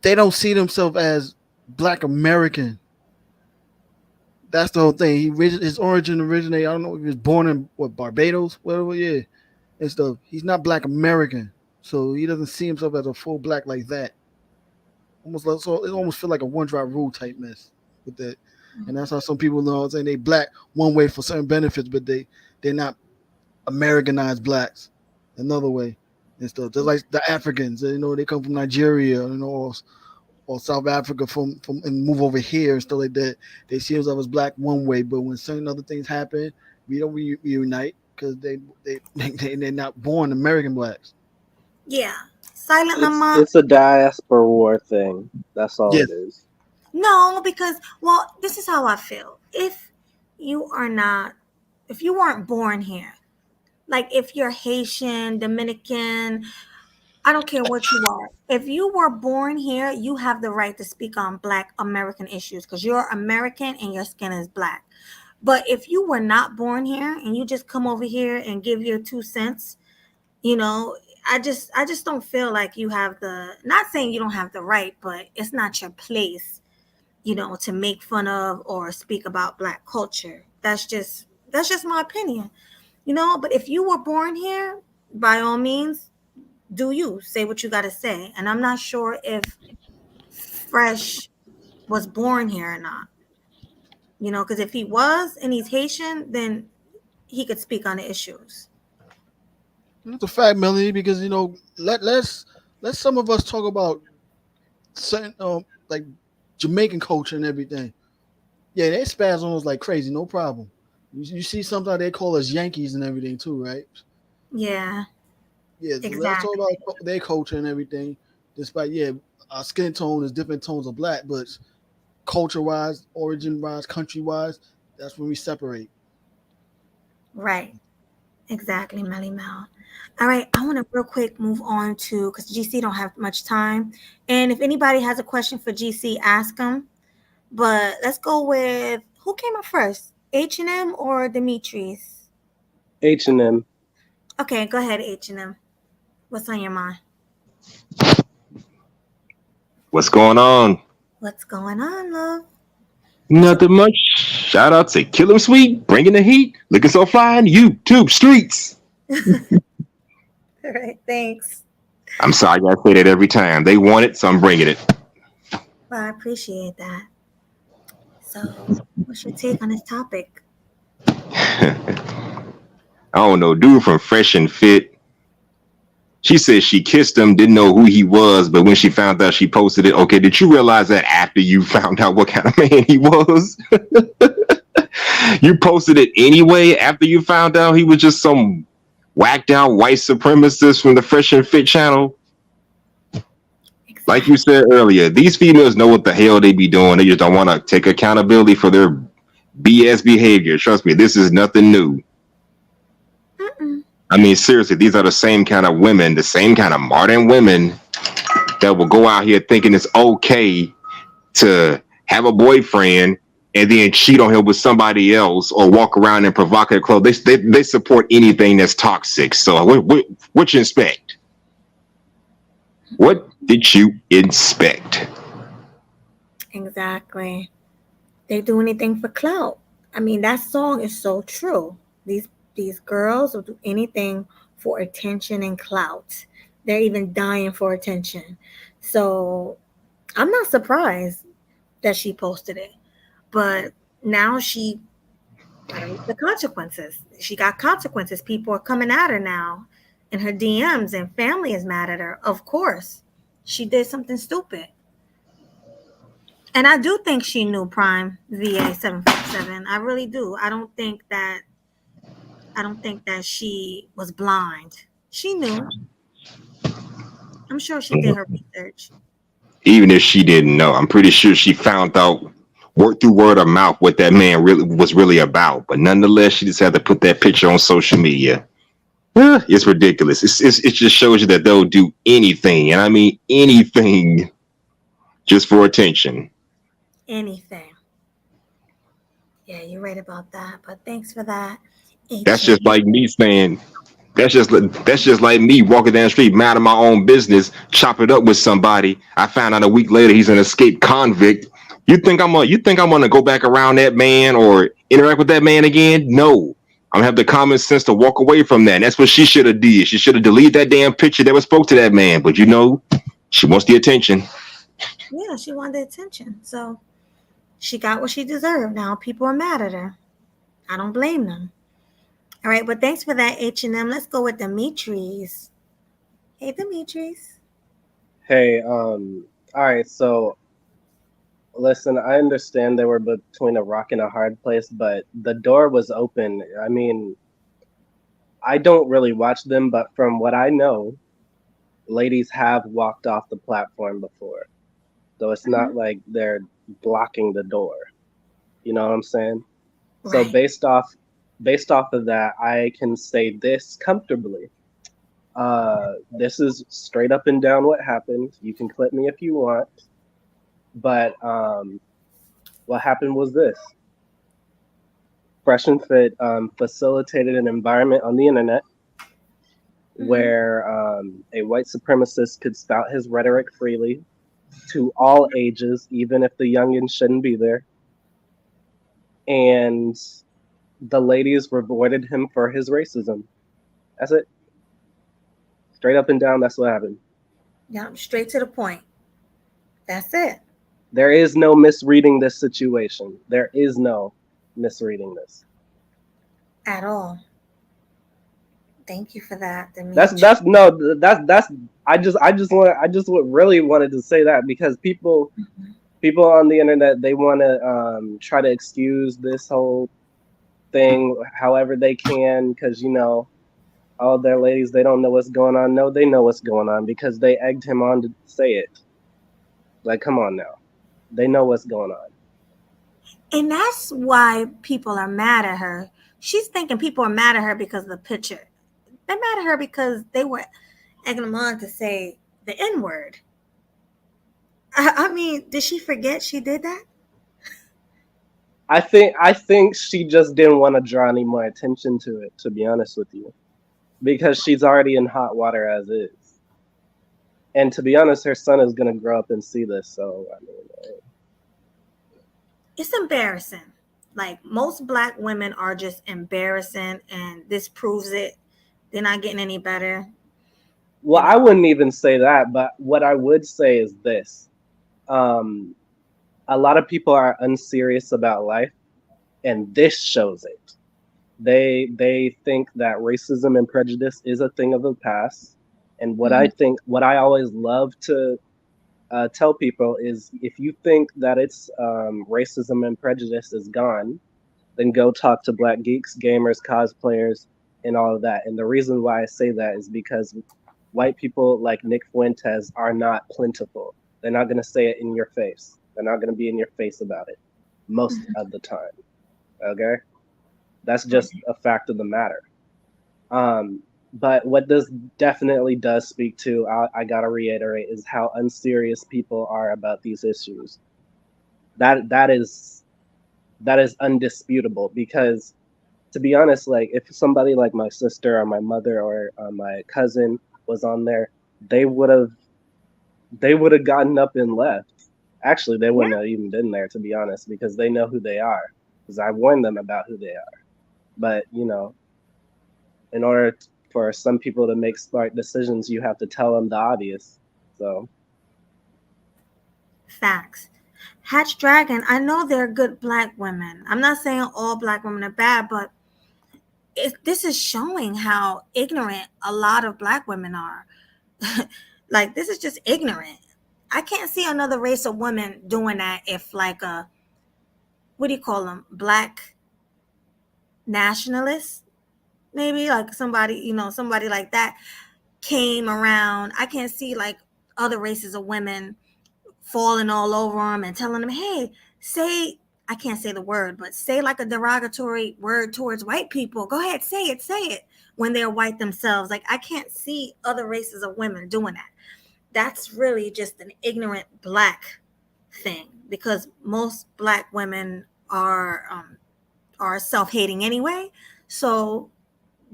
They don't see themselves as Black American. That's the whole thing. His origin originated. I don't know if he was born in Barbados, whatever. Yeah, and stuff. He's not Black American, so he doesn't see himself as a full black like that. Almost like, so it almost feel like a one drop rule type mess with that, and that's how some people know. Saying they black one way for certain benefits, but they're not Americanized blacks another way and stuff. Just like the Africans, they come from Nigeria, or South Africa from and move over here and stuff like that. They see themselves as black one way, but when certain other things happen, we don't reunite because they're not born American blacks. Yeah. Silent It's Lamont. it's a diaspora war thing. That's all Yes. it is. No, because this is how I feel. If you weren't born here, like if you're Haitian, Dominican, I don't care what you are. If you were born here, you have the right to speak on Black American issues because you're American and your skin is black. But if you were not born here and you just come over here and give your 2 cents, I just don't feel like you have not saying you don't have the right, but it's not your place, to make fun of or speak about Black culture. That's just my opinion. But if you were born here, by all means, do you say what you got to say. And I'm not sure if Fresh was born here or not. Because if he was and he's Haitian, then he could speak on the issues. That's a fact, Melanie, because let's some of us talk about certain like Jamaican culture and everything. Yeah, they spaz on us like crazy, no problem. You see sometimes they call us Yankees and everything too, right? Yeah, Yeah, so let's talk exactly. about their culture and everything. Despite our skin tone is different tones of black, but culture wise, origin wise, country wise, that's when we separate. Right. Exactly, Melly Mel. All right, I want to real quick move on to because GC don't have much time. And if anybody has a question for GC, ask them. But let's go with who came up first, H&M or Demetrius? H&M. Okay, go ahead, H&M. What's on your mind? What's going on? What's going on, love? Nothing much. Shout out to Kill 'Em Sweet, bringing the heat, looking so fly in YouTube streets. All right, thanks. I'm sorry, I say that every time. They want it, so I'm bringing it. Well, I appreciate that. So, what's your take on this topic? I don't know, dude from Fresh and Fit. She said she kissed him, didn't know who he was, but when she found out, she posted it. Okay, did you realize that after you found out what kind of man he was? You posted it anyway after you found out he was just some whacked out white supremacist from the Fresh and Fit channel? Exactly. Like you said earlier, these females know what the hell they be doing. They just don't want to take accountability for their BS behavior. Trust me, this is nothing new. Mm-mm. I mean, seriously, these are the same kind of women, the same kind of modern women that will go out here thinking it's okay to have a boyfriend and then cheat on him with somebody else or walk around in provocative clothes. They support anything that's toxic. So what you expect? What did you expect? Exactly. They do anything for clout. I mean, that song is so true. These girls will do anything for attention and clout. They're even dying for attention. So I'm not surprised that she posted it. But now she got to reap the consequences. She got consequences. People are coming at her now in her DMs, and family is mad at her. Of course, she did something stupid. And I do think she knew Prime VA 757. I really do. I don't think that she was blind. She knew. I'm sure she did her research. Even if she didn't know, I'm pretty sure she found out word of mouth what that man really about. But nonetheless, she just had to put that picture on social media. It's ridiculous. It just shows you that they'll do anything, and I mean anything, just for attention. Anything. Yeah, you're right about that. But thanks for that. That's H&M. just like me saying. That's just like me walking down the street, mad at my own business, chop it up with somebody. I found out a week later he's an escaped convict. You think I'm gonna go back around that man or interact with that man again? No. I'm gonna have the common sense to walk away from that. And that's what she should have did. She should have deleted that damn picture that was spoke to that man. But she wants the attention. Yeah, she wanted the attention. So she got what she deserved. Now people are mad at her. I don't blame them. All right, but thanks for that, H&M. Let's go with Demetrius. Hey, Demetrius. Hey, all right, so listen, I understand they were between a rock and a hard place, but the door was open. I mean, I don't really watch them, but from what I know, ladies have walked off the platform before. So it's not like they're blocking the door. You know what I'm saying? So Right. based off of that, I can say this comfortably. This is straight up and down what happened. You can clip me if you want. But what happened was this. Fresh and Fit facilitated an environment on the internet where a white supremacist could spout his rhetoric freely to all ages, even if the youngins shouldn't be there. And the ladies rewarded him for his racism. That's it. Straight up and down, that's what happened. Yeah, straight to the point. That's it. There is no misreading this situation. There is no misreading this. At all. Thank you for that, Demetrius. I just really wanted to say that because people on the internet, they want to try to excuse this whole thing however they can because all their ladies, they don't know what's going on. No, they know what's going on because they egged him on to say it. Like, come on now. They know what's going on. And that's why people are mad at her. She's thinking people are mad at her because of the picture. They're mad at her because they were egging them on to say the N-word. I mean, did she forget she did that? I think she just didn't want to draw any more attention to it, to be honest with you. Because she's already in hot water as is. And to be honest, her son is going to grow up and see this. So, I mean, It's embarrassing. Like, most black women are just embarrassing, and this proves it. They're not getting any better. Well, I wouldn't even say that, but what I would say is this. A lot of people are unserious about life, and this shows it. They think that racism and prejudice is a thing of the past. And what I always love to tell people is if you think that it's racism and prejudice is gone, then go talk to black geeks, gamers, cosplayers, and all of that. And the reason why I say that is because white people like Nick Fuentes are not plentiful. They're not going to say it in your face. They're not going to be in your face about it most of the time. Okay? That's just a fact of the matter. But what this definitely does speak to, I got to reiterate, is how unserious people are about these issues. That is undisputable because, to be honest, like if somebody like my sister or my mother or my cousin was on there, they would have gotten up and left. Actually, they wouldn't have even been there, to be honest, because they know who they are. Because I warned them about who they are. But in order for some people to make smart decisions, you have to tell them the obvious. So, Facts. Hatch Dragon, I know they're good black women. I'm not saying all black women are bad, but this is showing how ignorant a lot of black women are. Like, this is just ignorant. I can't see another race of women doing that if like what do you call them? Black nationalists? maybe like somebody, somebody like that came around. I can't see like other races of women falling all over them and telling them, hey, say, I can't say the word, but say like a derogatory word towards white people. Go ahead, say it when they're white themselves. Like, I can't see other races of women doing that. That's really just an ignorant black thing, because most black women are self-hating anyway. So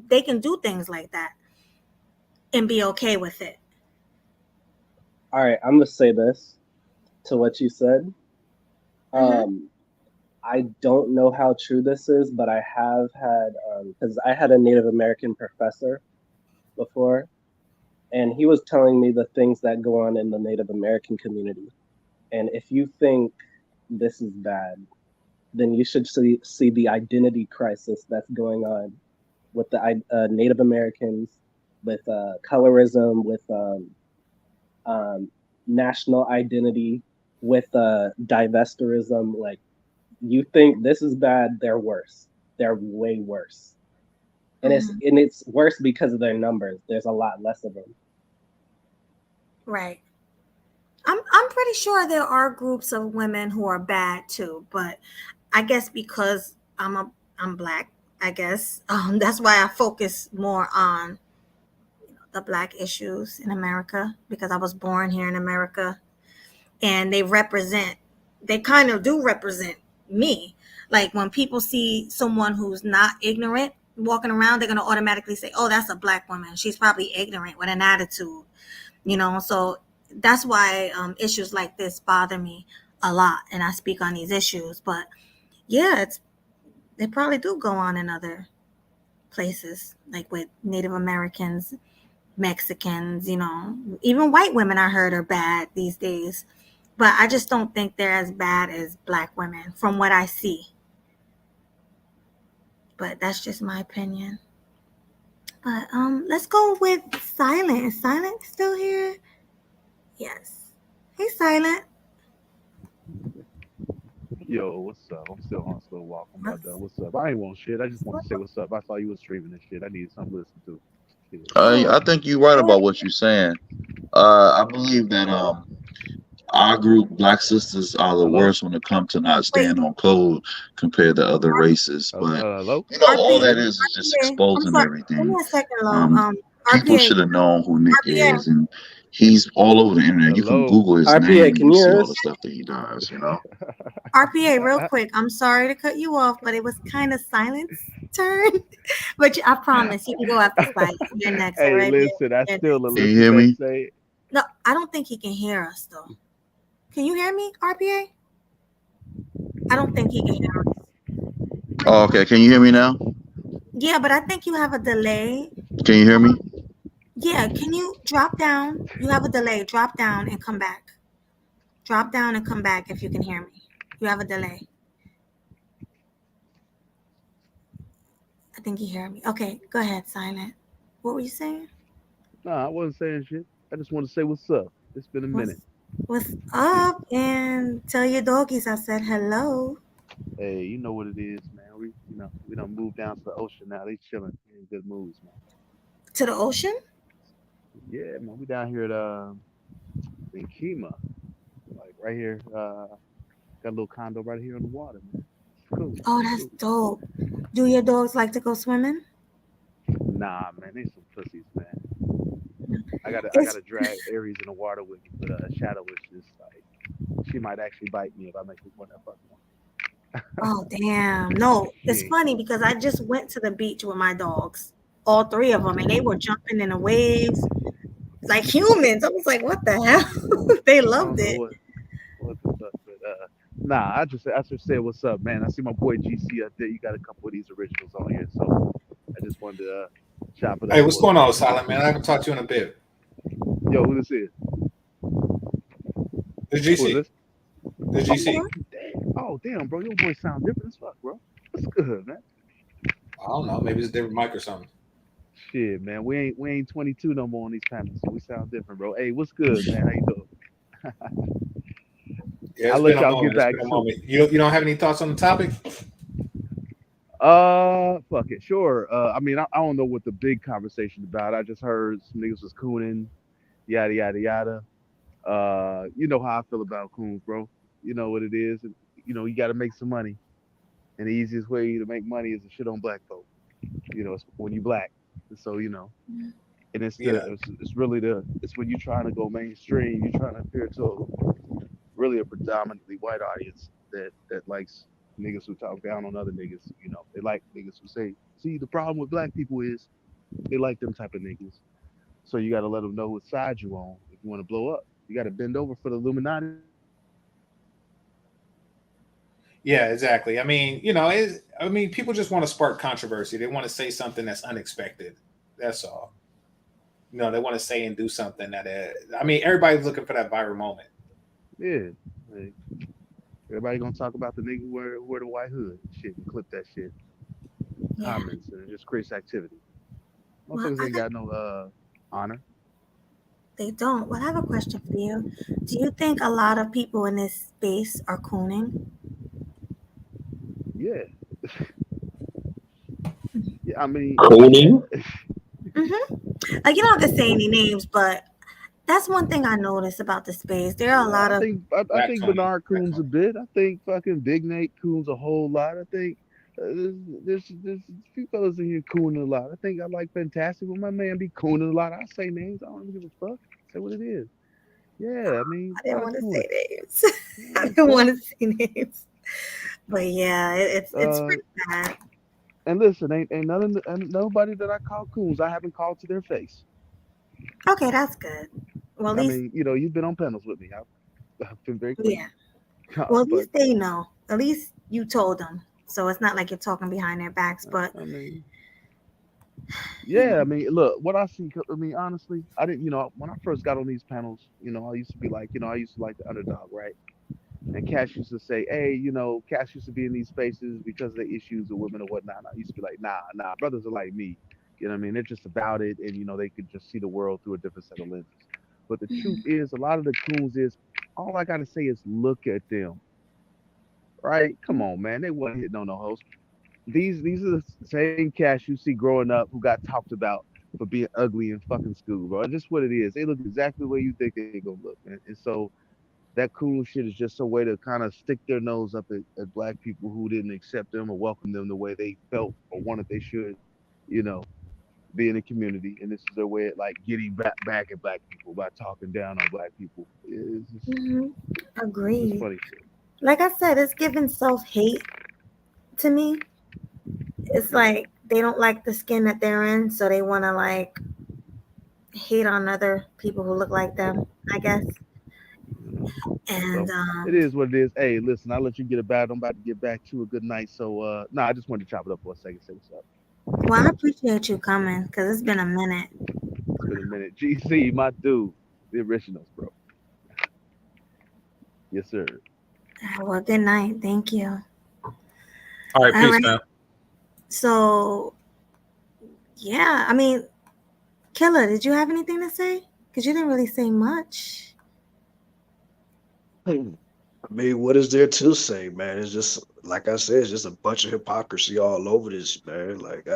they can do things like that and be okay with it. All right, I'm gonna say this to what you said. I don't know how true this is, but I have had, because I had a Native American professor before, and he was telling me the things that go on in the Native American community. And if you think this is bad, then you should see the identity crisis that's going on with the Native Americans, with colorism, with national identity, with divestorism. Like, you think this is bad, they're worse. They're way worse. And it's worse because of their numbers. There's a lot less of them. Right. I'm pretty sure there are groups of women who are bad too, but I guess because I'm black, I guess that's why I focus more on the black issues in America, because I was born here in America, and they kind of do represent me. Like, when people see someone who's not ignorant walking around, they're going to automatically say, oh, that's a black woman. She's probably ignorant with an attitude, so that's why issues like this bother me a lot, and I speak on these issues. But yeah, they probably do go on in other places, like with Native Americans, Mexicans, even white women I heard are bad these days. But I just don't think they're as bad as black women from what I see. But that's just my opinion. But let's go with Silent. Is Silent still here? Yes. Hey, Silent. Yo, what's up? I'm still on slow walk. I'm about done. What's up? I ain't want shit. I just want to say what's up. I saw you was streaming this shit. I needed something to listen to. Shit. I think you're right about what you're saying. I believe that our group, Black Sisters, are the Hello? worst when it comes to not staying on code compared to other races. But Hello? all that RPA, is just I'm exposing sorry. Give everything. me a second, Lo. People RPA, should have known who Nick RPA, is, and he's all over the internet. You can Hello? Google his RPA, name and can you you see hear all the us? stuff that he does. RPA, real quick. I'm sorry to cut you off, but it was kind of Silent's turn. But I promise you can go after Silent. You're next, all Hey, right? listen, that's You're still a next. Can you listen hear they me? say. No, I don't think he can hear us though. Can you hear me, RPA? I don't think he can hear us. Oh, okay. Can you hear me now? Yeah, but I think you have a delay. Can you hear me? Yeah, can you drop down? You have a delay. Drop down and come back. Drop down and come back if you can hear me. You have a delay. I think you hear me. Okay, go ahead, Silent. What were you saying? Nah, I wasn't saying shit. I just want to say what's up. It's been a minute. What's up? And tell your doggies I said hello. Hey, you know what it is, man. We done moved down to the ocean now. They chilling. They in good moods, man. To the ocean? Yeah, man. We down here at in Kima, like right here. Got a little condo right here on the water, man. It's cool. Oh, It's that's cool. dope. Do your dogs like to go swimming? Nah, man. They some pussies, man. I It's gotta drag Aries in the water with me, but Shadow is just like she might actually bite me if I make her want that fucking one. oh damn. No, it's Yeah. funny because I just went to the beach with my dogs, all three of them, and they were jumping in the waves like humans. I was like, what the hell? They I loved don't know it. what the fuck, but nah. I just said what's up, man. I see my boy GC up there. You got a couple of these originals on here, so I just wanted to chop it Hey, up what's for a going on, second. Silent Man? I haven't talked to you in a bit. Yo, who this is? It's Who is GC. this? It's GC. Damn. Oh, damn, bro. Your voice sound different as fuck, bro. What's good, man? I don't know. Maybe it's a different mic or something. Shit, man. We ain't 22 no more on these panels, so we sound different, bro. Hey, what's good, man? How you doing? Yeah, I'll it's been let a y'all get moment. It's back been a to moment. You don't have any thoughts on the topic? Fuck it, sure. I mean, I don't know what the big conversation about. I just heard some niggas was cooning, yada yada yada. You know how I feel about coons, bro. You know what it is. You know, you got to make some money, and the easiest way to make money is to shit on black folk. You know, it's when you black. So you know, and Yeah. it's really it's when you're trying to go mainstream, you're trying to appeal to really a predominantly white audience that likes niggas who talk down on other niggas. You know, they like niggas who say, see, the problem with black people is they like them type of niggas. So you got to let them know what side you on if you want to blow up. You got to bend over for the Illuminati. Yeah, exactly. I mean, I mean, people just want to spark controversy. They want to say something that's unexpected. That's all. They want to say and do something that. I mean, everybody's looking for that viral moment. Yeah. Like, everybody gonna talk about the nigga who wear the white hood and shit and clip that shit. Yeah. Comments and it just creates activity. Well, Motherfuckers ain't got no honor. they don't. Well, I have a question for you. Do you think a lot of people in this space are cooning? Yeah. Yeah, I mean, Cooning? Like, you don't have to say any names, but that's one thing I noticed about the space. There are a lot I of think I Black think Tony. Bernard Black coons a Tony. bit. I think fucking Big Nate coons a whole lot. I think there's a few fellas in here cooning a lot. I think I like Fantastic when my man be cooning a lot. I say names. I don't give a fuck. Say what it is. Yeah, I mean, I didn't start want to doing say it. names. I don't I give didn't a fuck. want to say names. But yeah, it's Uh, pretty bad. and listen, ain't nobody that I call coons I haven't called to their face. Okay, that's good. Well, at I least mean, you know, you've been on panels with me. I've been very clear. yeah. Well, at But least they know. At least you told them. So it's not like you're talking behind their backs. But I mean, you yeah, I know, mean, look, what I see. I mean, honestly, I didn't. You know, when I first got on these panels, you know, I used to be like, you know, I used to like the underdog, right? And Cash used to say, hey, you know, Cash used to be in these spaces because of the issues of women or whatnot. And I used to be like, nah, brothers are like me. You know what I mean? They're just about it, and you know, they could just see the world through a different set of lenses. But the truth is, a lot of the coons is all I gotta say is look at them, right? Come on, man, they wasn't hitting on no hoes. These are the same cats you see growing up who got talked about for being ugly in fucking school, bro. It's just what it is. They look exactly the way you think they gonna look, man. And so that cool shit is just a way to kind of stick their nose up at black people who didn't accept them or welcome them the way they felt or wanted they should, you know, be in the community. And this is their way of like getting back at black people by talking down on black people. mhm, It's agreed. funny shit. Like I said, it's giving self hate to me. It's Yeah. like they don't like the skin that they're in, so they want to like hate on other people who look like them, I guess. And So it is what it is. Hey, listen, I'll let you get about it. I'm about to get back to a good night. So I just wanted to chop it up for a second, say what's up. well, I appreciate you coming because it's been a minute. It's been a minute. GC, my dude. The originals, bro. Yes, sir. Well, good night. Thank you. All right, All peace, right. man. So, yeah, I mean, Killer, did you have anything to say? Because you didn't really say much. I mean, what is there to say, man? It's just like I said, it's just a bunch of hypocrisy all over this, man. Like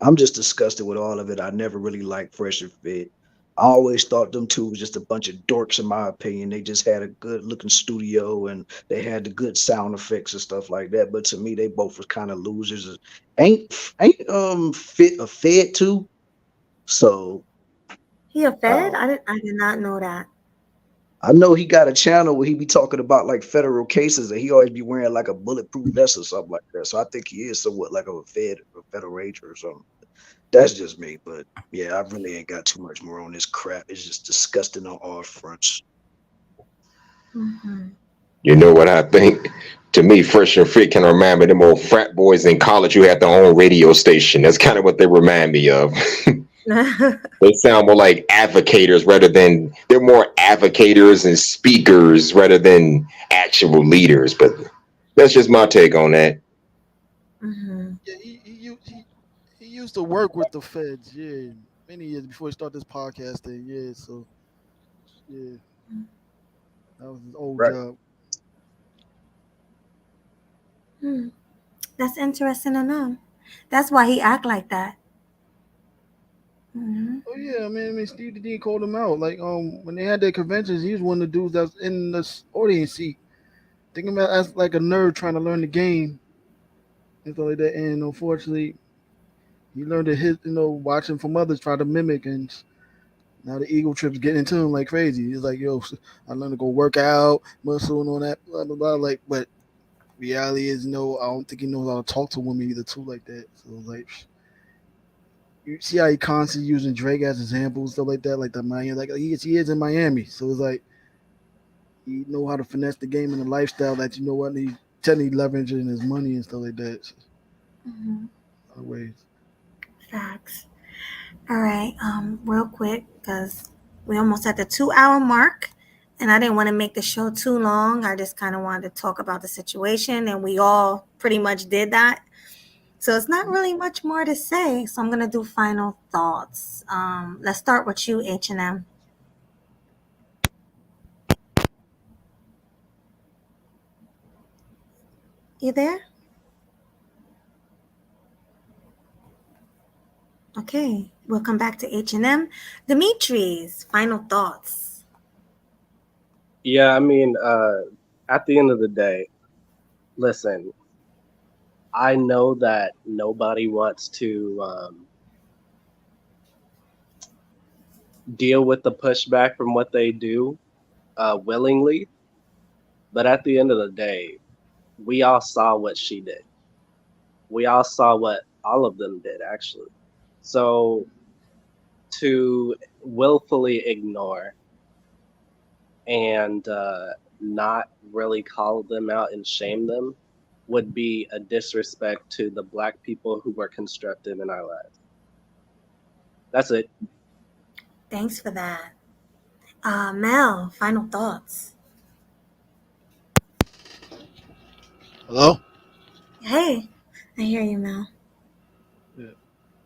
I'm just disgusted with all of it. I never really liked Fresh and Fit. I always thought them two was just a bunch of dorks, in my opinion. They just had a good looking studio and they had the good sound effects and stuff like that. But to me, they both was kind of losers. Ain't Fit a Fed too? So He a Fed? uh, I did not know that. I know he got a channel where he be talking about like federal cases and he always be wearing like a bulletproof vest or something like that. So I think he is somewhat like a federal agent or something. That's just me, but yeah, I really ain't got too much more on this crap. It's just disgusting on all fronts. Hmm. You know what I think? To me, Fresh and Fit can remind me of them old frat boys in college who had their own radio station. That's kind of what they remind me of. They sound more like advocators rather than they're more advocators and speakers rather than actual leaders. But that's just my take on that. Hmm. Yeah, he used to work with the feds. Yeah, many years before he started this podcast thing. Yeah, so yeah, that was his old Right. job. That's interesting to know. That's why he act like that. Hmm. Oh yeah, I mean, Steve D called him out. Like, when they had their conventions, he was one of the dudes that's in the audience seat, thinking about as like a nerd trying to learn the game and stuff like that. And unfortunately, he learned it his, watching from others try to mimic, and now the ego trip's getting into him like crazy. He's like, yo, I learned to go work out, muscle, and all that, blah blah blah. Like, but reality is, no, I don't think he knows how to talk to women either, too, like that. So like, you see how he constantly using Drake as examples, stuff like that, like the Miami, like he is in Miami, so it's like he know how to finesse the game and the lifestyle that what he's technically leveraging his money and stuff like that. So, Hmm. other ways. Facts. All right. Real quick, because we almost at the 2 hour mark, and I didn't want to make the show too long. I just kind of wanted to talk about the situation, and we all pretty much did that. So it's not really much more to say. So I'm gonna do final thoughts. Let's start with you, H&M. You there? Okay, we'll come back to H&M. Dimitri's final thoughts. Yeah, I mean, at the end of the day, listen, I know that nobody wants to deal with the pushback from what they do willingly, but at the end of the day, we all saw what she did. We all saw what all of them did, actually. So to willfully ignore and not really call them out and shame them would be a disrespect to the Black people who were constructive in our lives. That's it. Thanks for that. Mel, final thoughts. Hello. Hey, I hear you, Mel. Yeah,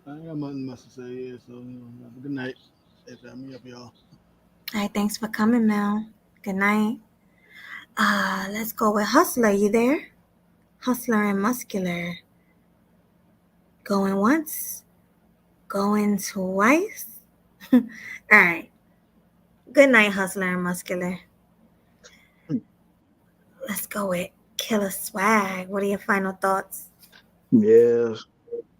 I ain't got nothing much to say. Yeah, so have a good night. Hey, family up, y'all. All right, thanks for coming, Mel. Good night. Let's go with Hustler. You there? Hustler and Muscular. Going once, going twice. All right. Good night, Hustler and Muscular. Let's go with Killer Swag. What are your final thoughts? Yeah,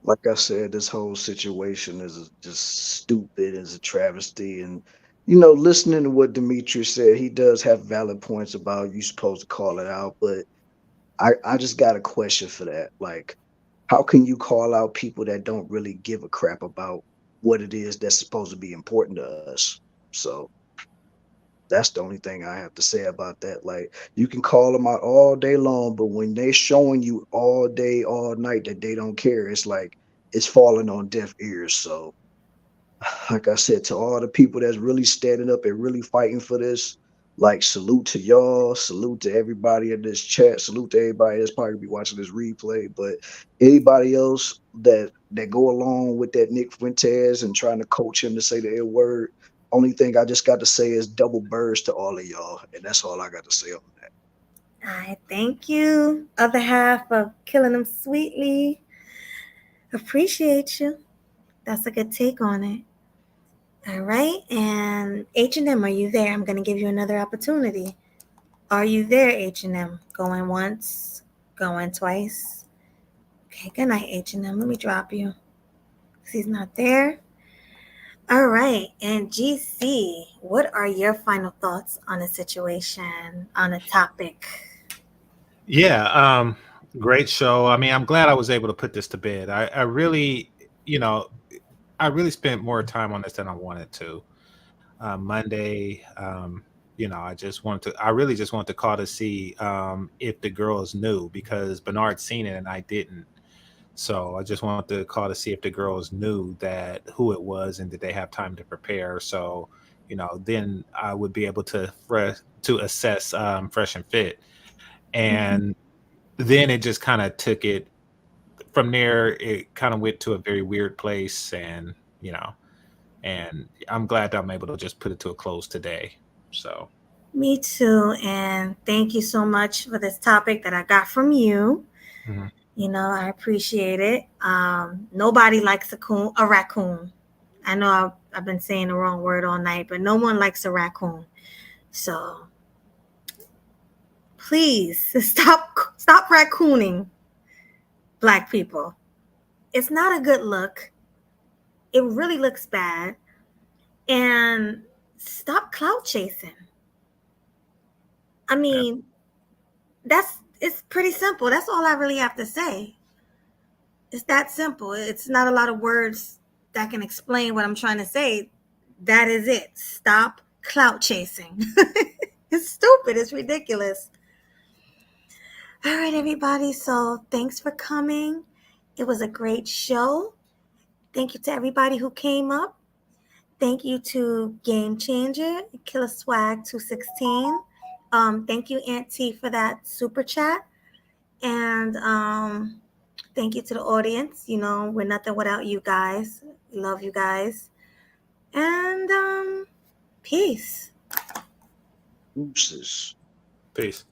like I said, this whole situation is just stupid, is a travesty. And, listening to what Dimitri said, he does have valid points about you supposed to call it out. But I just got a question for that. Like, how can you call out people that don't really give a crap about what it is that's supposed to be important to us? So that's the only thing I have to say about that. Like, you can call them out all day long, but when they're showing you all day, all night that they don't care, it's like it's falling on deaf ears. So, like I said, to all the people that's really standing up and really fighting for this, like, salute to y'all, salute to everybody in this chat, salute to everybody that's probably be watching this replay. But anybody else that go along with that Nick Fuentes and trying to coach him to say the L word, only thing I just got to say is double birds to all of y'all, and that's all I got to say on that. I thank you. Other half of Killing Them Sweetly. Appreciate you. That's a good take on it. All right. And H&M, are you there? I'm going to give you another opportunity. Are you there, H&M? Going once, going twice. Okay, good night, H&M. Let me drop you. He's not there. All right. And GC, what are your final thoughts on the situation, on the topic? Yeah, great show. I mean, I'm glad I was able to put this to bed. I really, I really spent more time on this than I wanted to. Monday, I really just wanted to call to see if the girls knew, because Bernard seen it and I didn't. So I just wanted to call to see if the girls knew that who it was and did they have time to prepare. So, then I would be able to assess Fresh and Fit. And then it just kind of took it from there. It kind of went to a very weird place, and and I'm glad that I'm able to just put it to a close today. So Me too. And thank you so much for this topic that I got from you. Mhm. You know, I appreciate it. Nobody likes a raccoon. I know I've been saying the wrong word all night, but no one likes a raccoon. So please stop raccooning, Black people. It's not a good look. It really looks bad. And stop clout chasing. I mean, it's pretty simple. That's all I really have to say. It's that simple. It's not a lot of words that can explain what I'm trying to say. That is it. Stop clout chasing. It's stupid. It's ridiculous. All right, everybody. So thanks for coming. It was a great show. Thank you to everybody who came up. Thank you to Game Changer, Killer Swag 216. Thank you, Aunt T, for that super chat. And thank you to the audience. You know, we're nothing without you guys. We love you guys. And peace. Oopses. Peace.